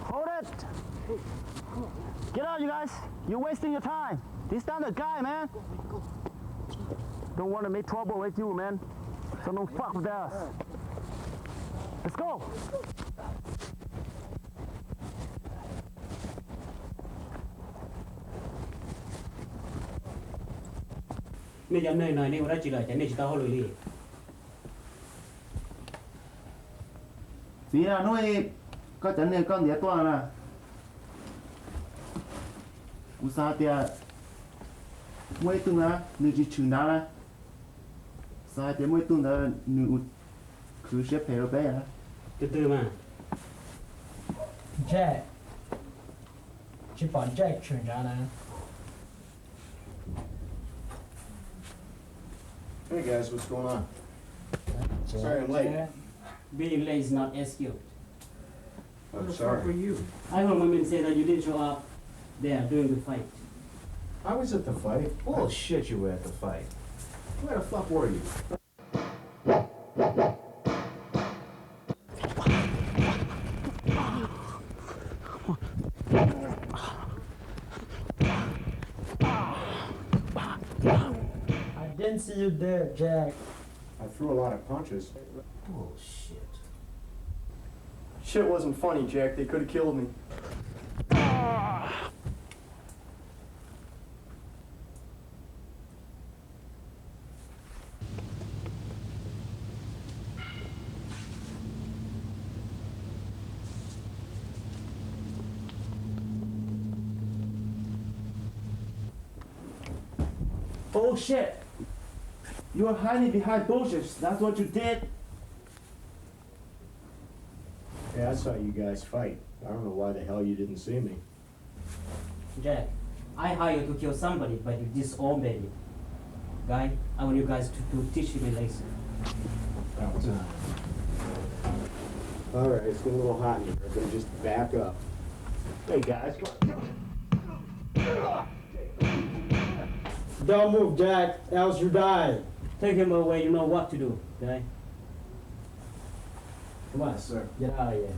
Hold it! Get out, you guys! You're wasting your time. This not the guy, man. Don't want to make trouble with you, man. So don't fuck with us. Let's go. Nè giờ này này đã chỉ là cái này chỉ tao hồi đi. Vì là nói có chân này con đĩa toa là cú sa tia mỗi tuần là nữ chỉ chừng đó là sa tia mỗi tuần là nữ cứ xếp phải bé à từ từ mà Jack chỉ bảo Jack chuyển ra nè. Hey guys, what's going on? Sorry I'm late. Being late is not excuse. I'm sorry. I heard women say that you didn't show up there during the fight. I was at the fight. Bullshit, you were at the fight. Where the fuck were you? I didn't see you there, Jack. I threw a lot of punches. Bullshit. Shit wasn't funny, Jack. They could have killed me. Bullshit! You were hiding behind bushes. That's what you did. Yeah, I saw you guys fight. I don't know why the hell you didn't see me. Jack, I hired you to kill somebody, but you disowned me. Guy, I want you guys to teach him a lesson. That was Alright, it's getting a little hot in here. Everybody just back up. Hey guys, Don't move, Jack, else you die. Take him away, you know what to do, guy. Come on, sir. Get out of here.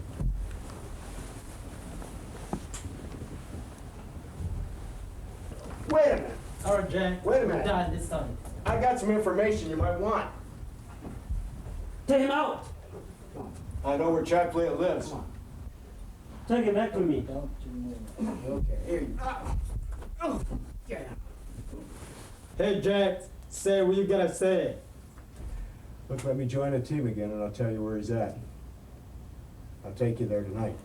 Wait a minute. All right, Jack. Wait a minute. Done this time. I got some information you might want. Take him out! I know where Chad Playa lives. Take him back to me. Okay, here you go. Hey, Jack, say what you gotta say. Look, let me join the team again and I'll tell you where he's at. I'll take you there tonight.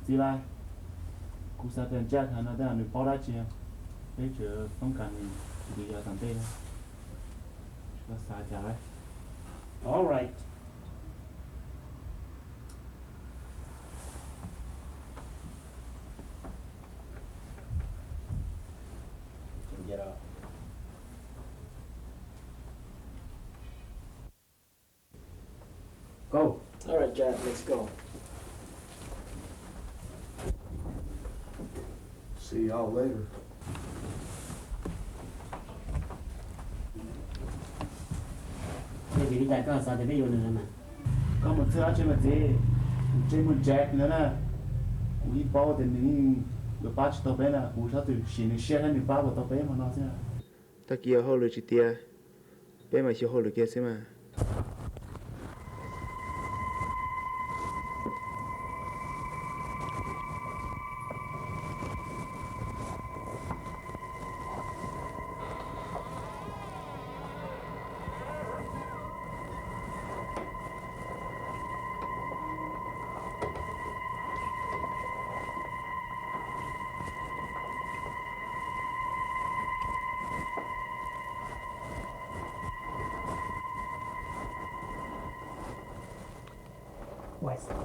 Dì lai, cú sa tiền chắc là nó đang được bao đá chia. Bây giờ không cần gì ở thằng tây đâu. Nó xa chả đấy. All right. Get up. Go. All right, Jack, let's go. See y'all later. Vì đi đại ca sao thì bây giờ nữa mà. Có một thứ trên mặt gì, trên một jack nữa nè. Cú đi bao thì mình được bắt cho tao bé nè, cú sao từ xin được xe lên được bao của tao bé mà nó thế. Ta kia hậu lực chỉ tia, bé mà chỉ hậu lực kia xem mà.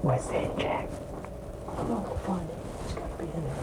Where's that, Jack? I'm gonna go find it. It's gotta be in there.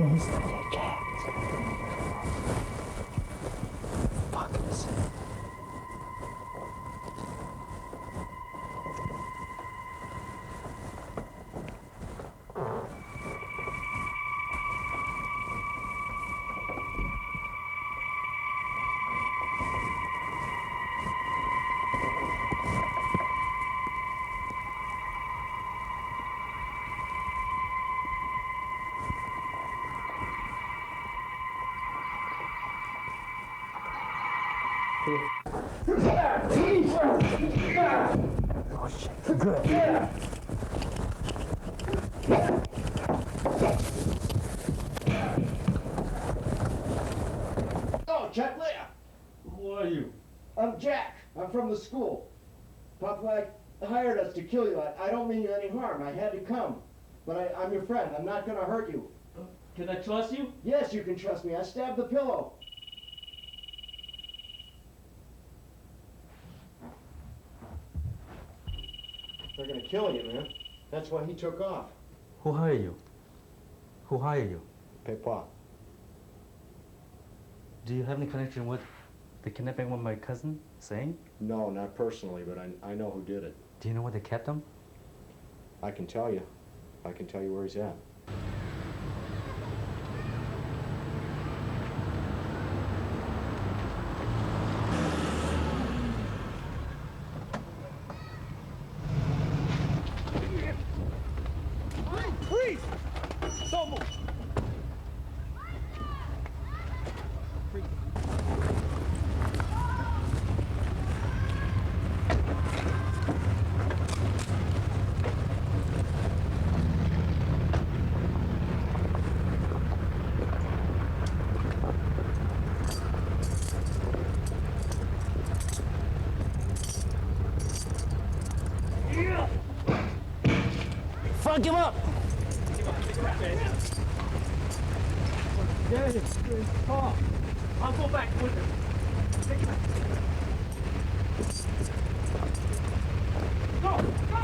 This little Jack. Fuck is it? Oh shit, good. Oh, Jack Leah. Who are you? I'm Jack. I'm from the school. Papa hired us to kill you. I don't mean you any harm. I had to come. But I'm your friend. I'm not going to hurt you. Can I trust you? Yes, you can trust me. I stabbed the pillow. They're going to kill you, man. That's why he took off. Who hired you? Who hired you? Papa. Do you have any connection with the kidnapping with my cousin, saying? No, not personally, but I know who did it. Do you know where they kept him? I can tell you. I can tell you where he's at. Please! Don't move! Fuck him up! Yeah, Paul. I'll go back with him. Take him back. Go! Go!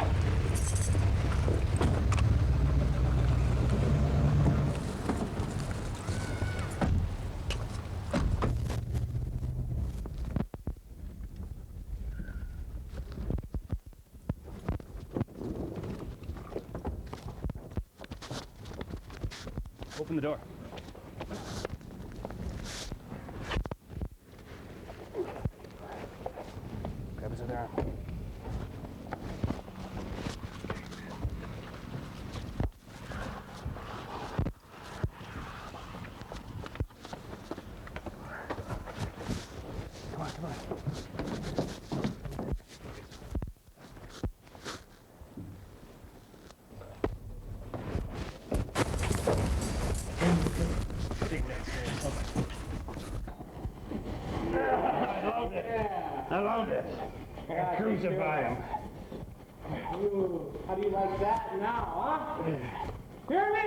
Open the door. Grab his other arm. Come on, come on. I love it. Crucify him. Ooh, how do you like that now, huh? Hear me?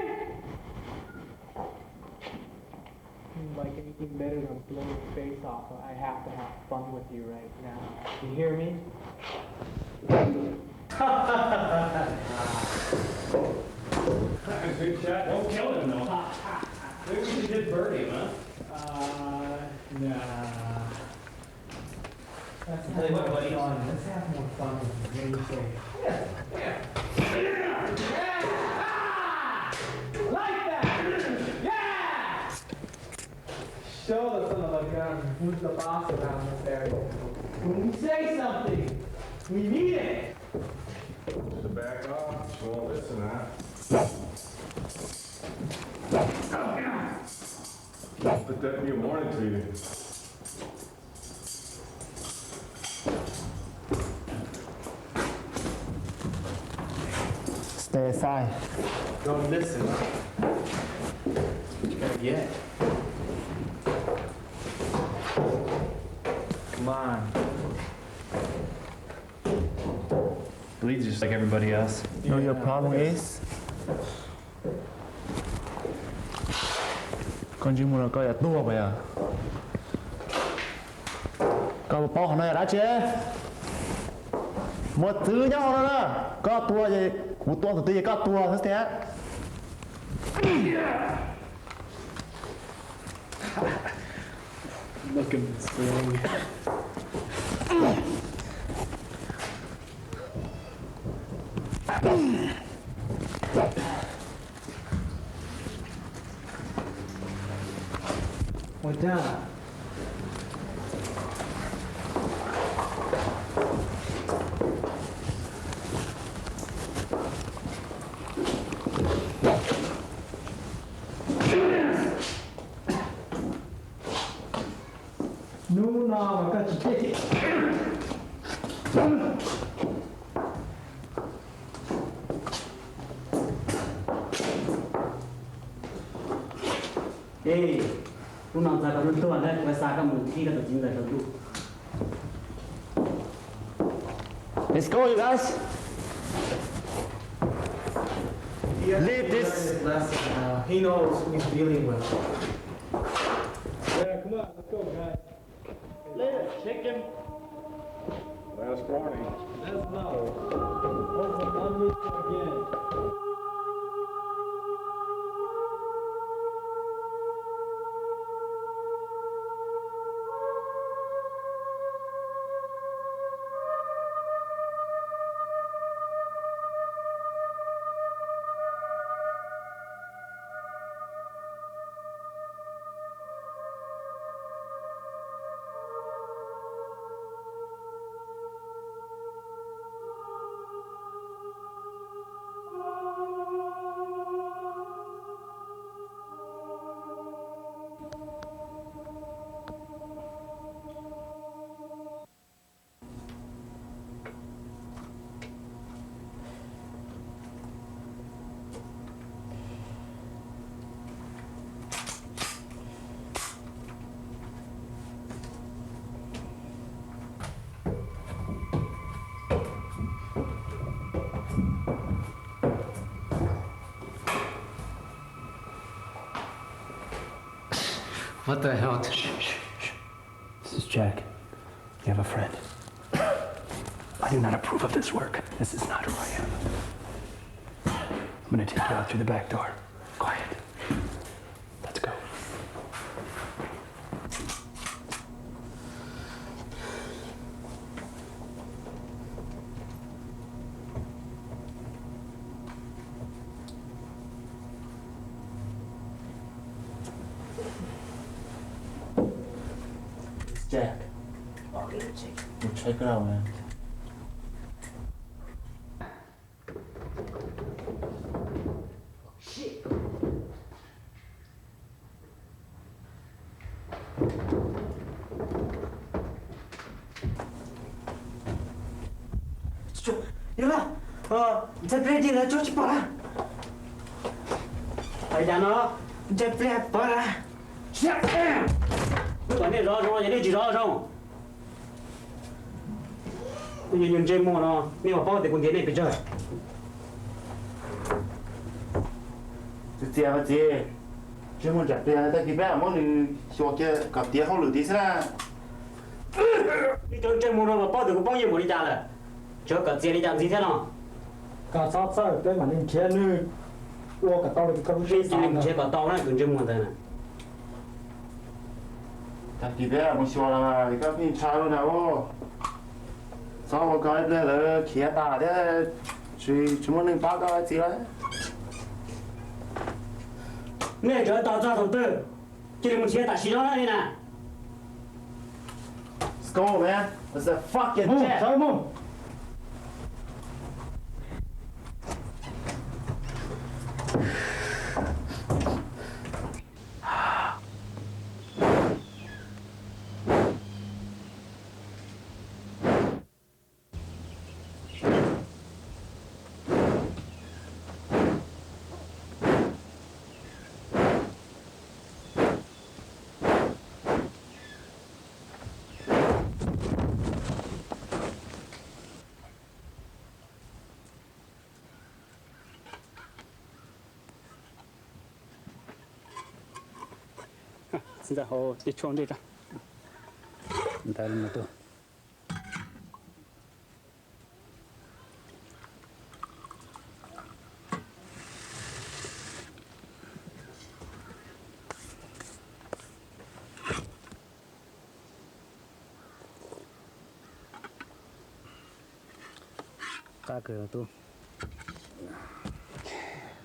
Like anything better than blowing your face off, I have to have fun with you right now. You hear me? Good shot. Don't kill him, though. Maybe we should just bury him, huh? Nah. Let's Tell you what, buddy. Let's have more fun with you. What do you say? Like that! Yeah! Show the son of a gun who's the boss around this area. When we say something, we mean it. To back off, she won't listen, huh? Put that in your morning to you. Stay aside. Don't listen. Yeah. Come on. Bleeds just like everybody else. You know what your problem is? Con chim muốn là coi là tua vậy à? Coi một bao này đã chế. Một thứ nhau đó nè. Có tua gì? Cú tua từ từ có tua thế thế. Looking strong. What's that? Nuna và các chị Ê, lúc nào ra cái tôi này, phải xa cái một khi cái tổ chức này tu. Let's go, you guys. Leave this. He knows who he's dealing with. Yeah, come on, let's go, guys. Let's check him. Last warning. That's no. Open one again. What the hell? This is Jack. You have a friend. I do not approve of this work. This is not who I am. I'm gonna take you out through the back door. Quiet. Let's go. It's Jack. Okay, we'll check it out, man. Yêu là, chạy play đi là cho chị bỏ ra. Phải đàn nó, chạy play bỏ ra. Cái này rõ rồi, cái này chỉ rõ rồi. Tôi nhìn trên mồ nó, nếu mà bỏ thì con này bị chơi. Chị à chị, chứ muốn chặt tiền ta kịp bé món này xua kia cặp tiền không lử tí ra. Đi chơi trên mồ nó mà bỏ thì cũng bao nhiêu đi ra là. Cho cả tiền đi làm gì thế nào? Cả sát sát cái mà nên chế nữa. Ủa cả tao thì không chế sao mà chế cả tao này cũng chưa muốn thế này. Ta kịp bé muốn xua là cái pin cha luôn nào. Sao mà cái này là kia ta thế, chỉ muốn nên bắt cái gì đấy. Nghe cho tao ra đầu tư, chỉ muốn chế ta xí đó này nè. Let's go, man. Let's a fucking jet. Come on. Hiện tại họ đi chọn đi ra. Hiện tại là tôi. cá cửa tu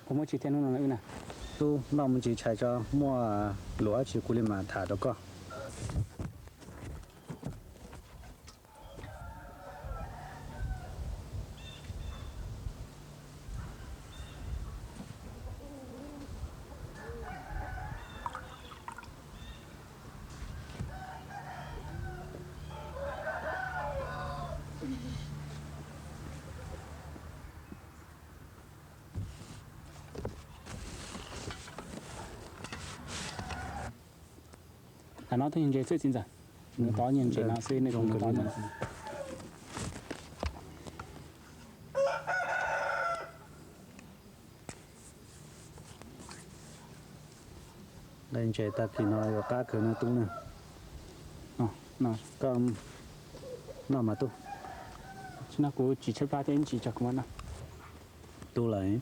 có một chỉ tiền nó nè tu nó mình chỉ chạy cho mua lúa chỉ cú mà thả đó cơ nó thấy như vậy xin rằng nó có nhìn chuyện nào xin này không có nữa đây chơi ta thì nó cá cửa nó tu nè nó còn nó mà tu nó cũng chỉ chấp ba tiếng chỉ cho con nó tu lại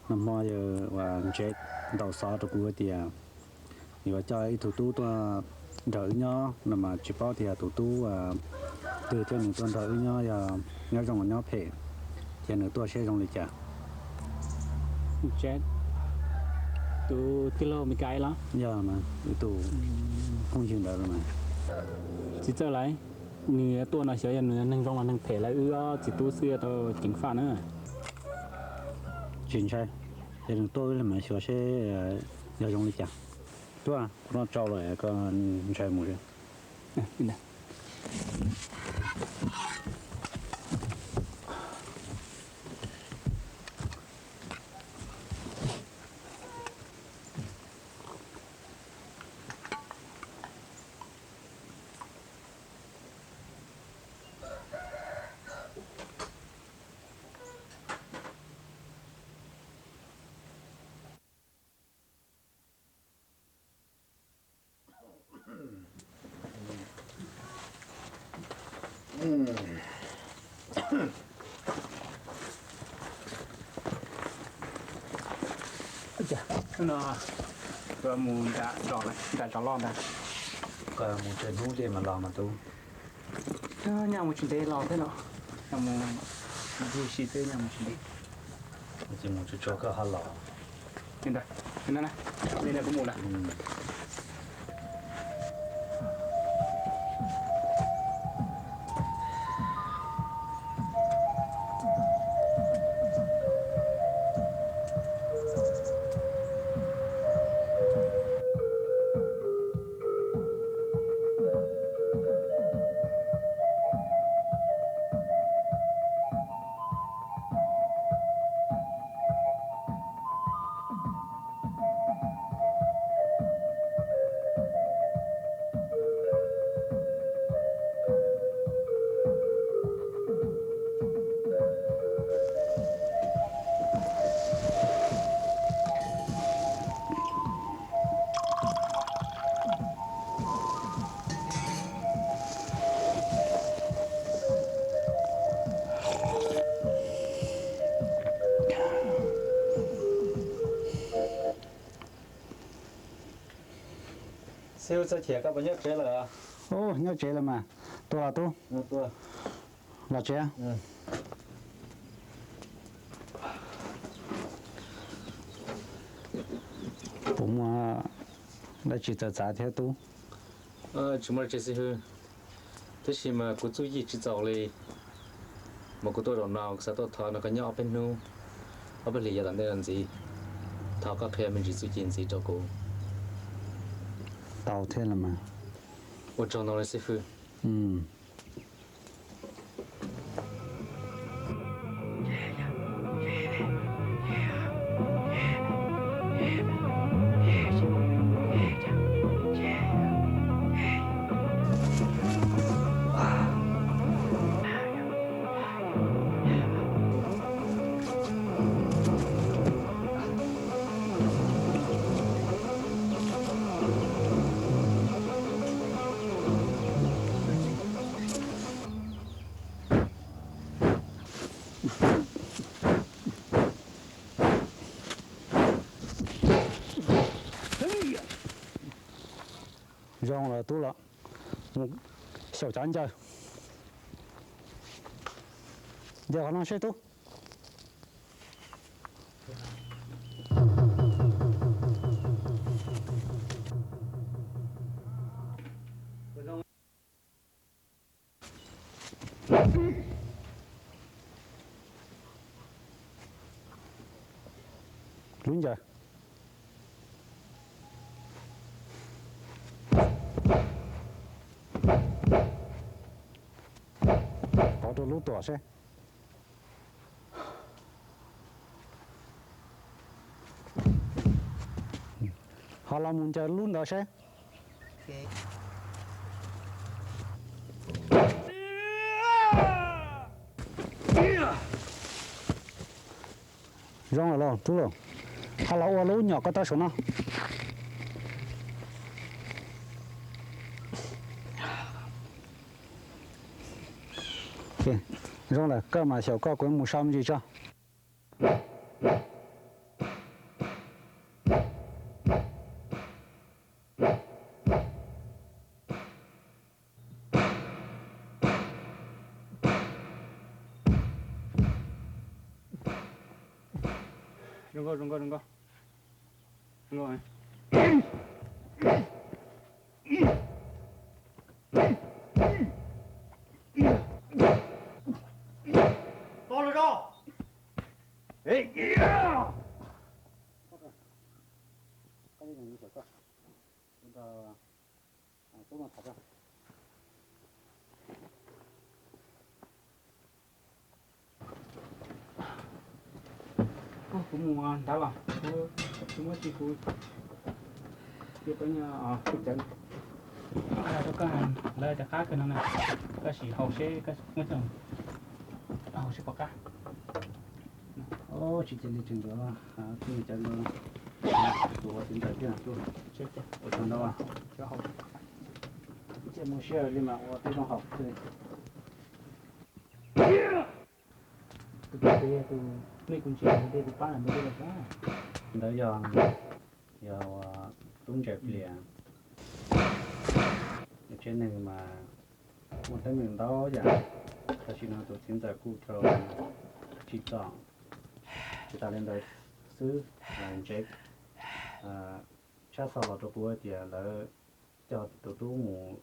năm mai giờ và chơi đầu sáu cho cuối thì nếu cho ấy thủ tu tôi đỡ nhau nằm mà chỉ bao thì thủ tu từ cho những tuần đỡ nhau giờ nhau trong nhau phê thì nữa tôi sẽ trong lịch trả chết tu kilo mấy cái lắm giờ mà tu không chịu được rồi mà chỉ cho lại người tôi nói sẽ người nâng trong là nâng thể lại chỉ tu xưa tôi chính phản nữa chính xác thì tôi là mà sẽ giờ trong lịch trả tôi nó trâu lại con trai mù rồi nè nó vừa mù đã trò lon đã còn một chuyện nút gì mà lo mà tu nhà một chuyện đấy lo thế nào nhà một vui xí thế nhà một chuyện đấy chỉ một chút cho cái lo nhìn đây nhìn này đây là có một này siêu sẽ chia các bạn nhớ chế là ô nhớ chế là mà tôi là tôi là chế cũng đã chỉ tự trả theo tôi chúng ta chỉ sẽ hư thế thì mà cứ chú ý chỉ dạo này mà cứ tôi đồng nào sẽ tôi thọ nó cái nhỏ bên nu ở bên lì giờ làm đây làm gì thọ các khe mình chỉ chú ý gì cho cô tàu thế là mà我找到了师傅。rong là tú lọ một sầu chán chơi giờ nó sẽ tốt luôn giờ có đồ lúc tỏa sẽ họ làm muốn chờ luôn đó sẽ rong rồi tú rồi họ lão ở lỗ nhỏ có ta số nào ok rong là cơ mà小高滚母上去这rungo to rồi đó ê cái gì này có chúng ta số mà thật ra cũng mua đã làm chúng mới chỉ vui tiếp cái nhà thực chân cho cái hàng đâyจะkhác cái nó này cái chỉ hậu sẽ cái mấy thằng hậu sẽ có cá ô chỉ chân đi chân đó chân chân đó tôi chân tay kia tôi chết ở trong đó à cho học chỉ muốn share đi mà tôi không học thôi tôi mấy con chim đây tôi bán là đây là đó giờ tung chẹp liền trên này mà một cái mình đó giờ ta chỉ nói tôi chính tại cụ cho chỉ chọn chúng ta lên đây xứ làm check chắc sau là cho cô thì là cho tụi tôi mù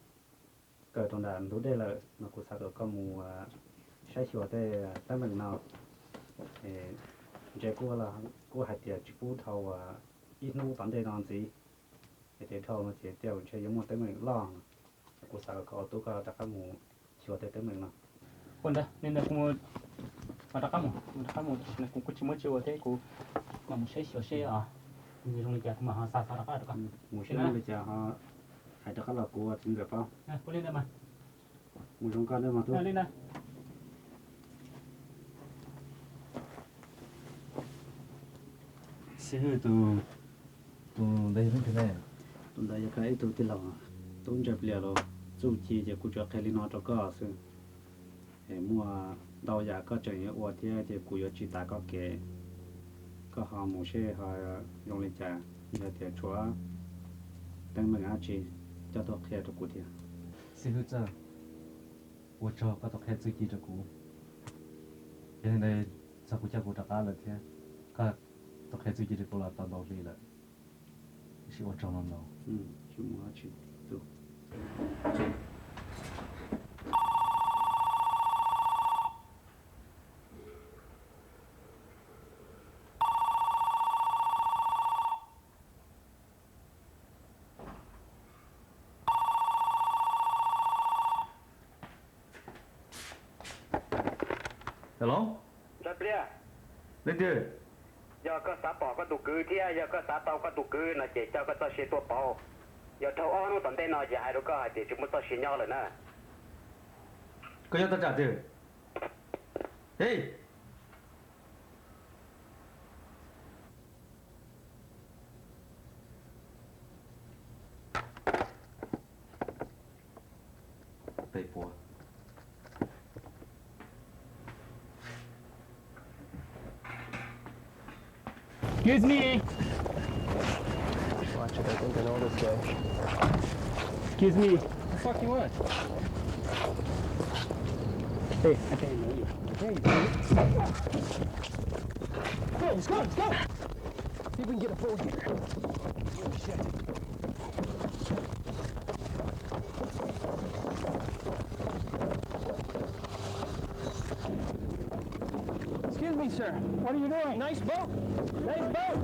cởi toàn đàn tụi đây là mà cô sao được có mù sai sửa thế tại mình nào check cô là cô hạt tiền chỉ phụ thầu ít nô tận đây làm gì để thầu nó chỉ tiêu chơi giống một tới mình lo cô sao có tôi có đặt cái mù sửa thế tới mình nàoคนเด้อนี่นะกูมาตะกัมนะกูก็ชิมชิวเทกูมามุเชเชอ่ะมีตรงนี้จะมาหาซาซาตะกัดกันมุเชนี่จะหาให้ตะกัดละกูถึงแบบป่ะกูเล่นได้มั้ยมุสงการได้มาตัวเล่นได้ซื้อตัวได้เป็นเท่าไหร่ตัวได้ยังไงตัวที่เราตัวจะเปลี่ยนเราจู่จีจะกูจะแค่ลินอตะกัดซึ่งmua đau dạ có chuyện ở ở thì cụ yếu chỉ ta có cái có họ một xe họ dùng lên trả giờ thì chúa đang mình ăn chỉ cho tôi khéo cho cụ thì xin hứa cho我cho có tôi khéo自己cho cụ hiện nay sao cụ cho cụ đặt là thế có tôi khéo自己的cụ là tao đâu đi là是我找了đâu就mua chỉ走Hello? Sao bia? Lên chưa? Giờ có xã bỏ có tụ cư thia, giờ có xã tàu có tụ cư là chỉ cho có tao xí tua bao. Giờ thâu on nó tận đây nó dài rồi có hai thì chúng mới tao xí nhau rồi nè. Có cho tao trả tiền. Hey! Tây Phùa. Excuse me. Watch it, I think I know this guy. Excuse me. What the fuck you want? Hey, I tell you, no, you. I tell you. Go, let's go, let's go. See if we can get a bull here. Oh, shit. Excuse me, sir. What are you doing? Nice boat. Nice boat.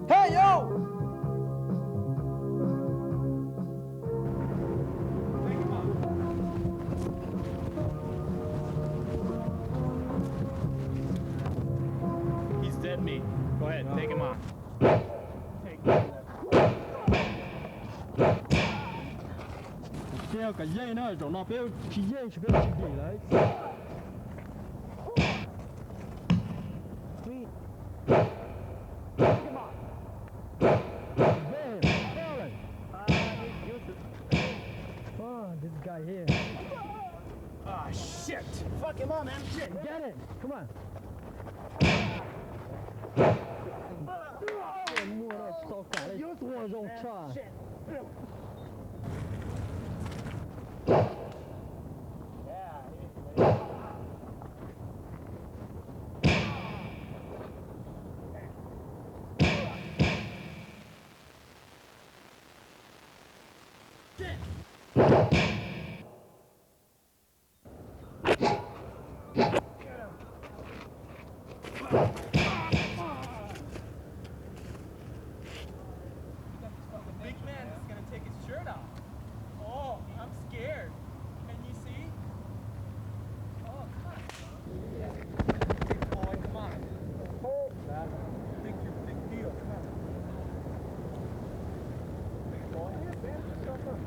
Hey, yo! He's dead meat. Go ahead, take him on. Treo cái dây nó rồi nó béo chỉ dây chỉ béo chỉ để đấy. Oh, this guy here. Ah, shit! Fuck him up, man. Shit. Get it. Come on. Mua nó to cả đấy. Tua rong cha. Big man is gonna take his shirt off. Oh, I'm scared. Can you see? Oh, come on. Big boy, come on. Oh, that. Think you're a big deal. Come on. Big boy. Stand yourself up.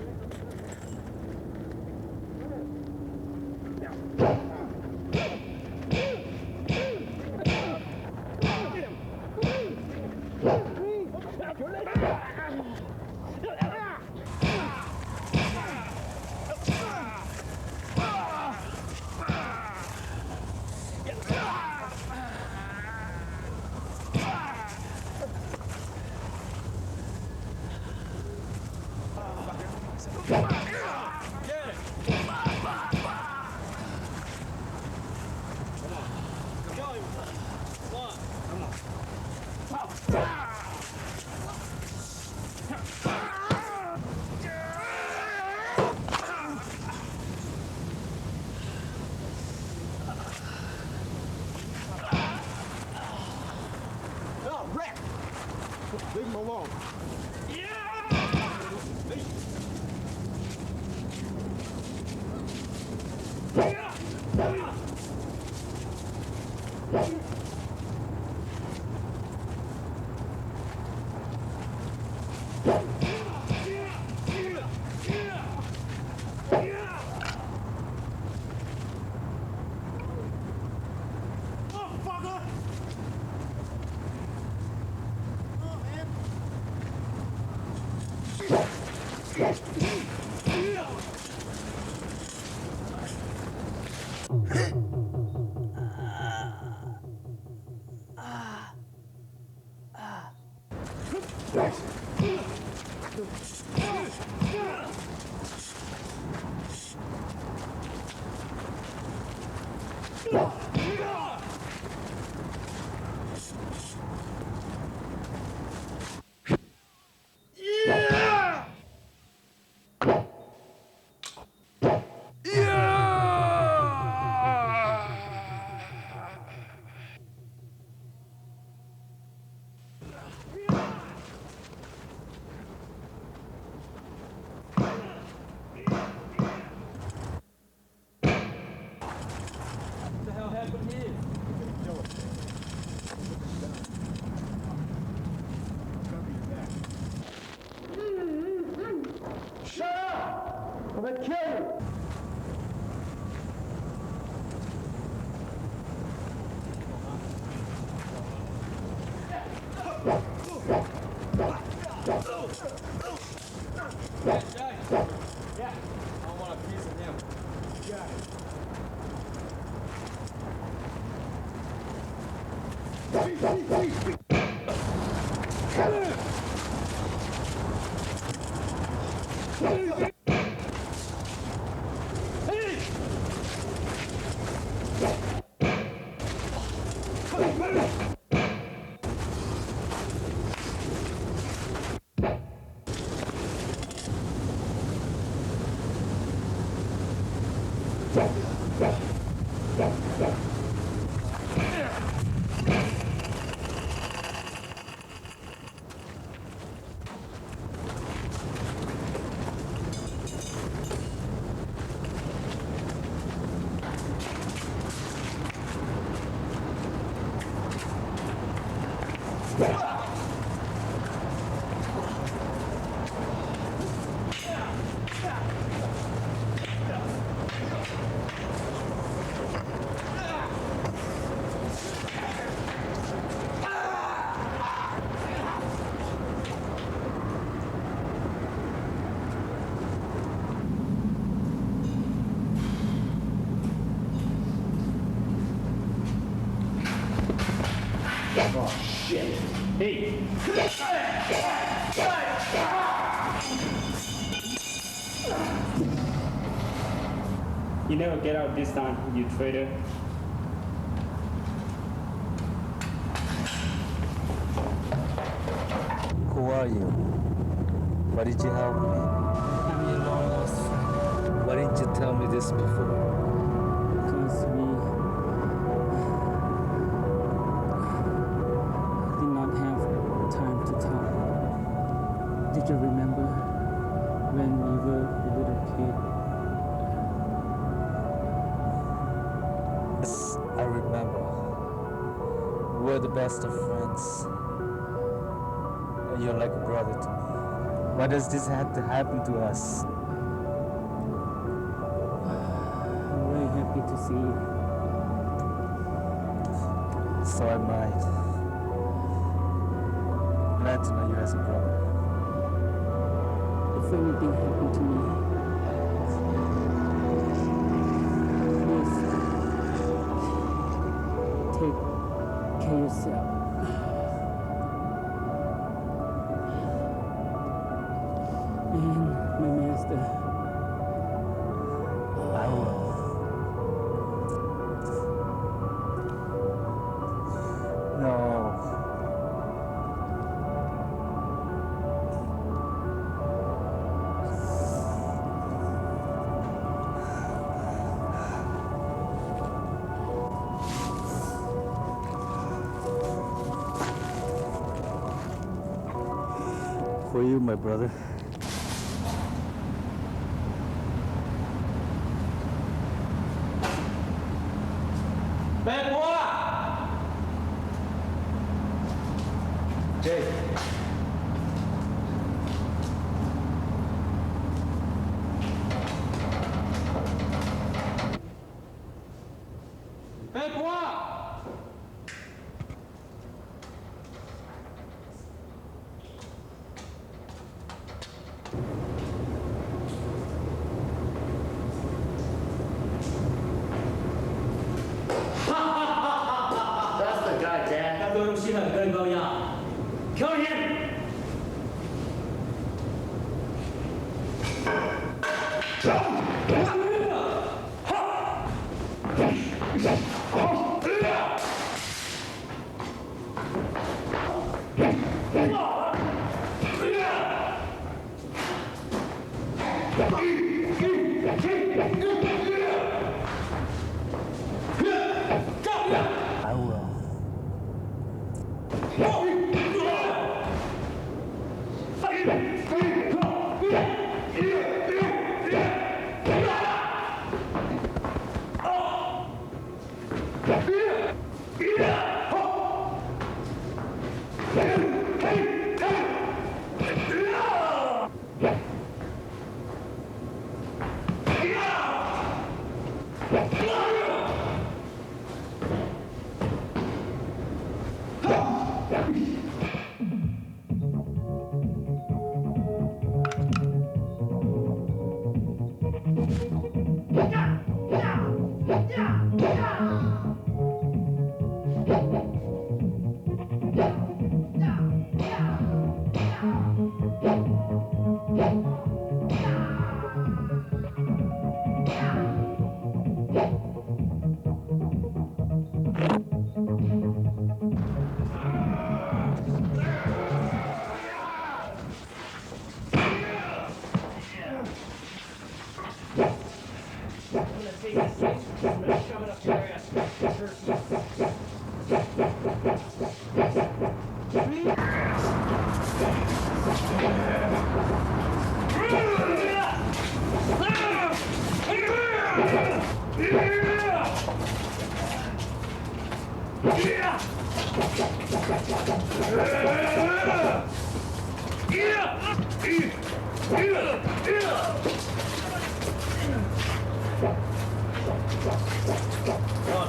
Oh, Rick! Leave him alone. You never get out this time, you traitor. Who are you? Why did you help me? I'm your long lost friend. Why didn't you tell me this before? Because we did not have time to talk. Did you remember when we were a little kid? Yes, I remember. We were the best of friends. And you're like a brother to me. Why does this have to happen to us? I'm very happy to see you. So am I. Glad to know you as a brother. If anything happened to me, please take care of yourself. And my master. I will. No. For you, my brother. Jay. That's the guy, Dad. 他都用心很跟高压。Kill him! I will.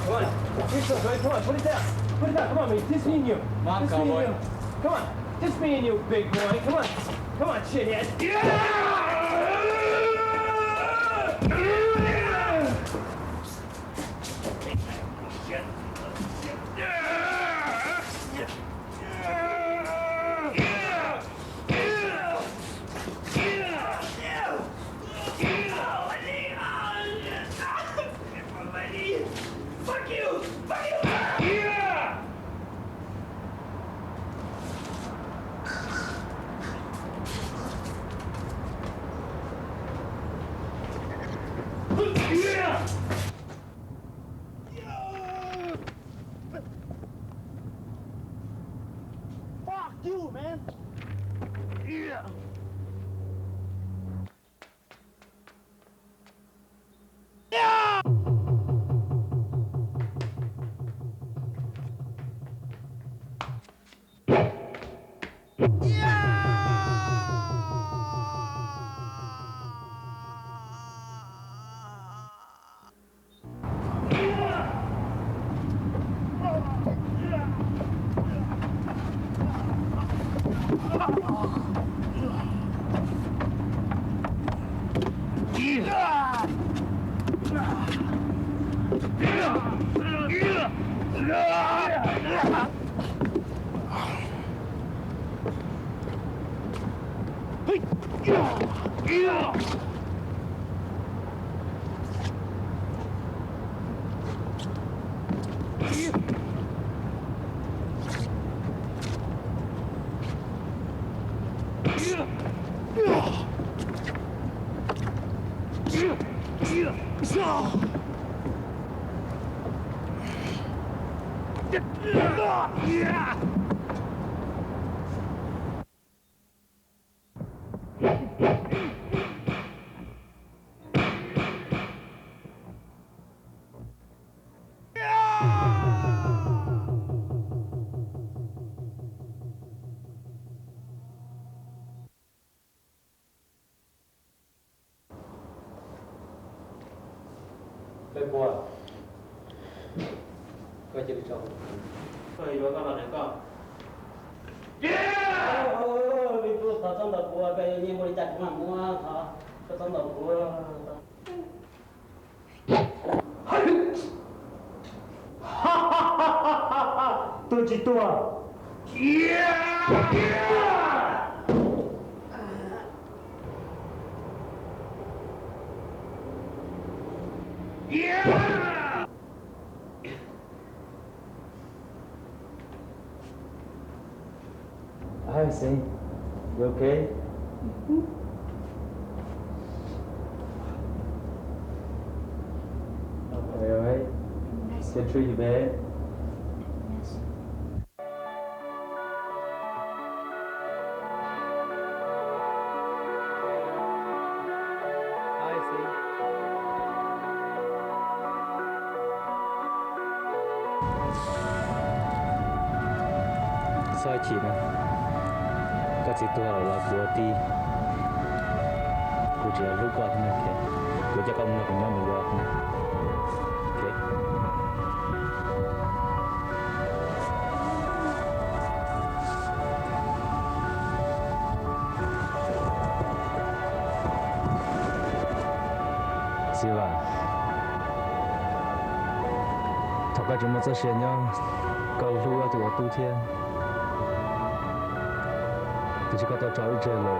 Come on. Here's the right. Come on, put it down. Put it down. Come on, me. Just me and you. Come on, Just me cowboy. and you. Come on. Just me and you, big boy. Come on. Come on, shithead. Fuck you! Fuck you! Yeah! Yeah! Fuck you, man. Yeah. Bếp bùa coi chừng chồng rồi rồi con này con bị bùa thọ trong đầu bùa bây giờ bùa chặt mà mua thọ trong đầu bùa Tôi chỉ tua. I see. You okay? Okay, alright. Get to your bed. I see. Sao chị nè? Có chị tôi là của ti. Cô chỉ là lúc qua thôi nè. Cô cho con nó cùng nhau mình qua thôi nè. Ok. Siva. Thật ra chúng ta sẽ xem nhau. Cầu lưu ở tuổi tu thiên. Thì chỉ có tao trói trên rồi.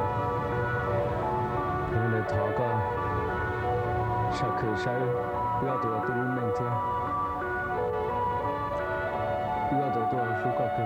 Nên là thọ có. Sao khử sao. Ưa tuổi tu mình thiên. Ưa tuổi tu lưu có cơ.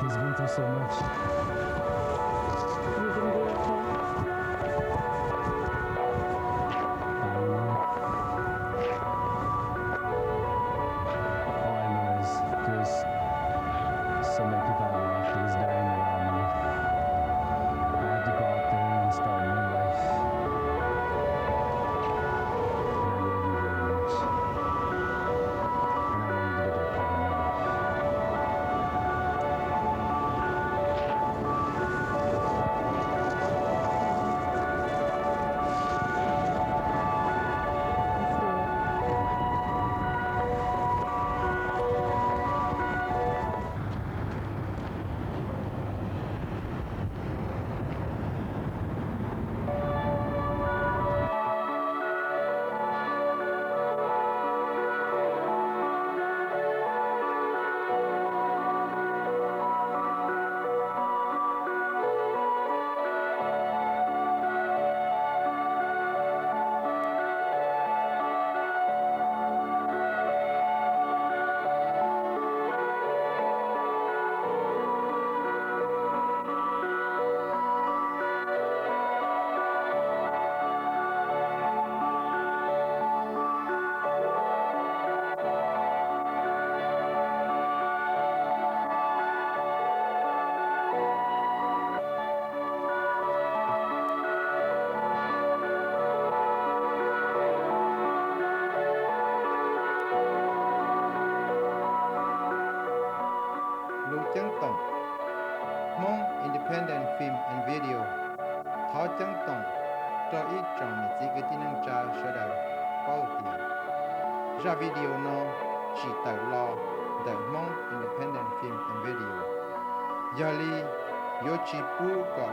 He's been through so much. You can do okay. All I know is there's so many people I love that is dying around me. I had to go out there and start a new life. And I love you very much. And I want you to be that part of my life. Lưu Chấn Tổng, Hmong Independent Film and Video, Thảo Chấn Tổng, cho ít trong một cái tin năng tra sẽ đào bao tiền. Ra video nó chỉ tại lo the Hmong Independent Film and Video. Yali, yo chi pu có